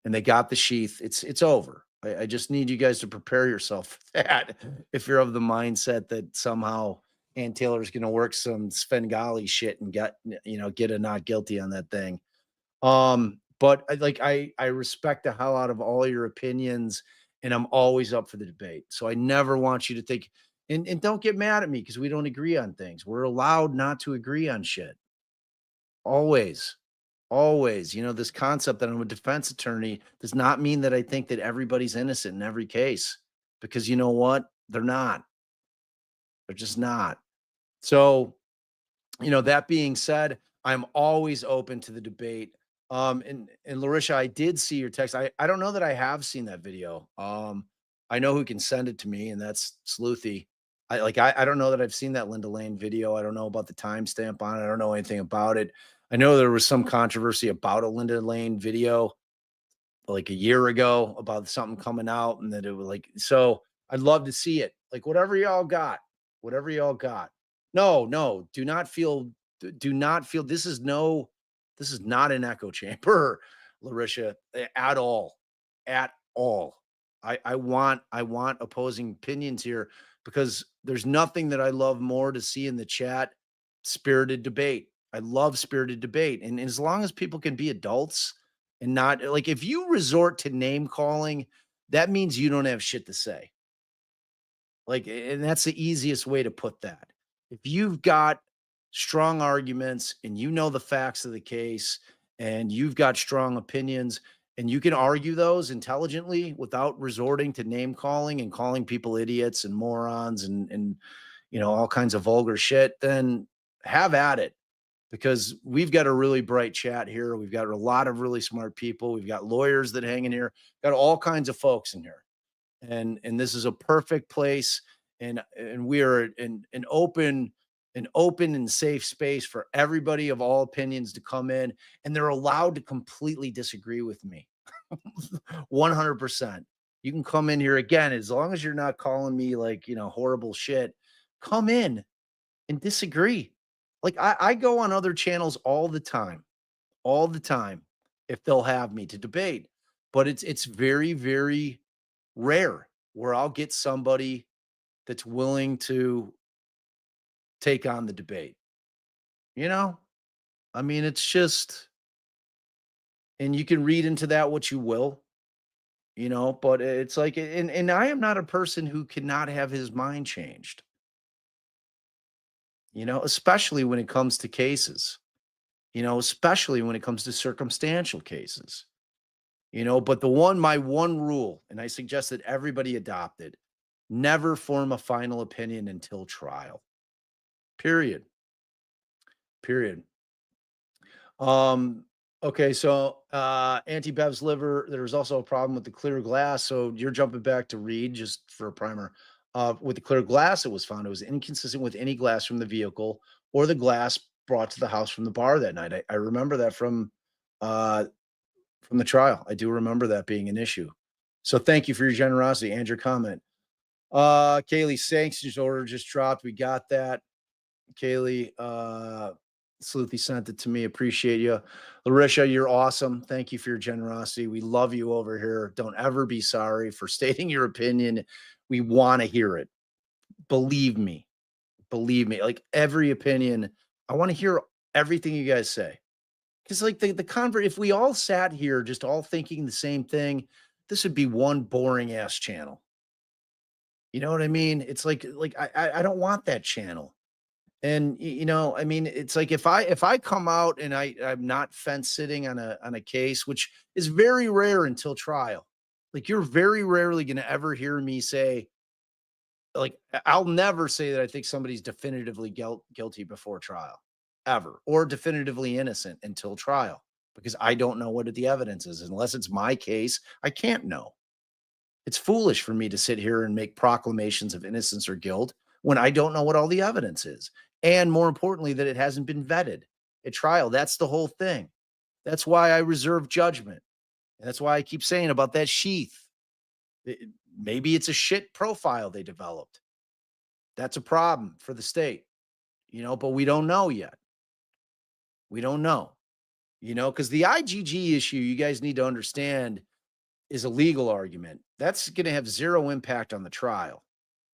and they got the sheath, it's over. I just need you guys to prepare yourself for that. If you're of the mindset that somehow Ann Taylor's going to work some Svengali shit and get a not guilty on that thing. But I respect the hell out of all your opinions, and I'm always up for the debate. So I never want you to think, and don't get mad at me because we don't agree on things. We're allowed not to agree on shit. Always. This concept that I'm a defense attorney does not mean that I think that everybody's innocent in every case, because you know what? They're not. They're just not. So, that being said, I'm always open to the debate. And Larissa, I did see your text. I don't know that I have seen that video. I know who can send it to me, and that's Sleuthy. I don't know that I've seen that Linda Lane video. I don't know about the timestamp on it. I don't know anything about it. I know there was some controversy about a Linda Lane video like a year ago about something coming out, and that it was like, so I'd love to see it. Like whatever y'all got. No, do not feel this is not an echo chamber, Larissa, at all. I want opposing opinions here, because there's nothing that I love more to see in the chat. Spirited debate. I love spirited debate. And as long as people can be adults and not like, if you resort to name calling, that means you don't have shit to say. Like, and that's the easiest way to put that. If you've got strong arguments and you know the facts of the case and you've got strong opinions and you can argue those intelligently without resorting to name calling and calling people idiots and morons and all kinds of vulgar shit, then have at it. Because we've got a really bright chat here. We've got a lot of really smart people. We've got lawyers that hang in here, got all kinds of folks in here. And this is a perfect place. And we are an open and safe space for everybody of all opinions to come in, and they're allowed to completely disagree with me. 100%. You can come in here again, as long as you're not calling me like, horrible shit. Come in and disagree. Like I go on other channels all the time, if they'll have me to debate. But it's very, very rare where I'll get somebody that's willing to take on the debate. I mean, it's just, and you can read into that what you will, but it's like, and I am not a person who cannot have his mind changed, especially when it comes to cases, especially when it comes to circumstantial cases, but my one rule, and I suggest that everybody adopt it, never form a final opinion until trial. Period. Okay, so anti-Bev's liver, there was also a problem with the clear glass. So you're jumping back to Reed just for a primer. With the clear glass, it was found it was inconsistent with any glass from the vehicle or the glass brought to the house from the bar that night. I remember that from the trial. I do remember that being an issue. So thank you for your generosity and your comment. Kaylee, sanctions order just dropped. We got that. Kaylee, Sleuthy sent it to me. Appreciate you. Larisha, you're awesome. Thank you for your generosity. We love you over here. Don't ever be sorry for stating your opinion. We want to hear it. Believe me. Like every opinion, I want to hear everything you guys say. Because like the convert, if we all sat here just all thinking the same thing, this would be one boring ass channel. You know what I mean? It's like I don't want that channel. And I mean, it's like if I come out and I'm not fence sitting on a case, which is very rare until trial. Like you're very rarely going to ever hear me say, like, I'll never say that I think somebody's definitively guilty before trial, ever, or definitively innocent until trial, because I don't know what the evidence is. Unless it's my case, I can't know. It's foolish for me to sit here and make proclamations of innocence or guilt when I don't know what all the evidence is. And more importantly, that it hasn't been vetted at trial. That's the whole thing. That's why I reserve judgment. And that's why I keep saying about that sheath. Maybe it's a shit profile they developed. That's a problem for the state, but we don't know yet. We don't know, because the IgG issue, you guys need to understand, is a legal argument. That's going to have zero impact on the trial.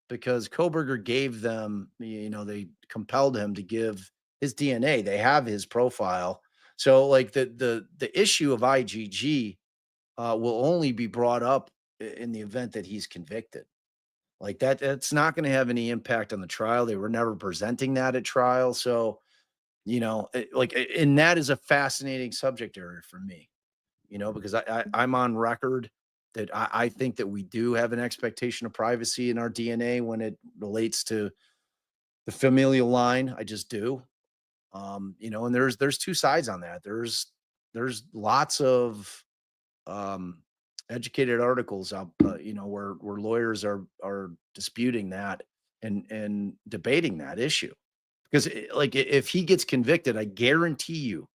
Because Kohberger gave them, they compelled him to give his DNA. They have his profile. So like the issue of IgG will only be brought up in the event that he's convicted. Like that's not going to have any impact on the trial. They were never presenting that at trial. So, and that is a fascinating subject area for me, because I'm on record that I think that we do have an expectation of privacy in our DNA when it relates to the familial line. I just do. And there's two sides on that. There's lots of educated articles out, where lawyers are disputing that and debating that issue. Because if he gets convicted, I guarantee you,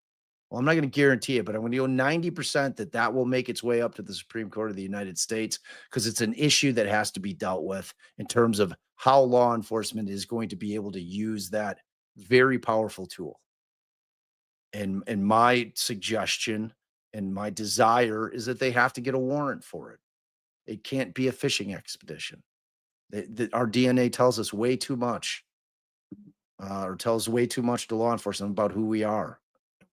well, I'm not going to guarantee it, but I'm going to go 90% that will make its way up to the Supreme Court of the United States, because it's an issue that has to be dealt with in terms of how law enforcement is going to be able to use that very powerful tool. And my suggestion and my desire is that they have to get a warrant for it. It can't be a fishing expedition. Our DNA tells us way too much, or tells way too much to law enforcement about who we are.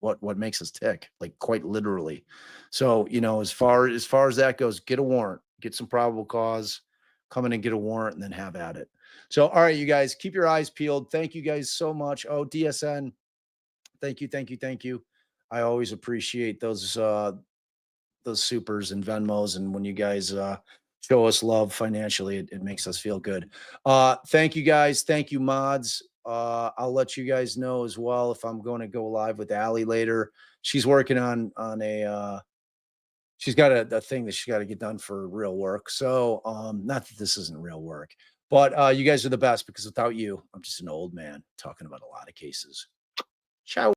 What makes us tick, like quite literally. So, as far as that goes, get a warrant, get some probable cause, come in and get a warrant, and then have at it. So, all right, you guys, keep your eyes peeled. Thank you guys so much. Oh, DSN, thank you. I always appreciate those supers and Venmos, and when you guys show us love financially, it makes us feel good. Thank you guys. Thank you, mods. I'll let you guys know as well if I'm going to go live with Allie later. She's working on she's got a thing that she's got to get done for real work. So, not that this isn't real work, but you guys are the best, because without you, I'm just an old man talking about a lot of cases. Ciao.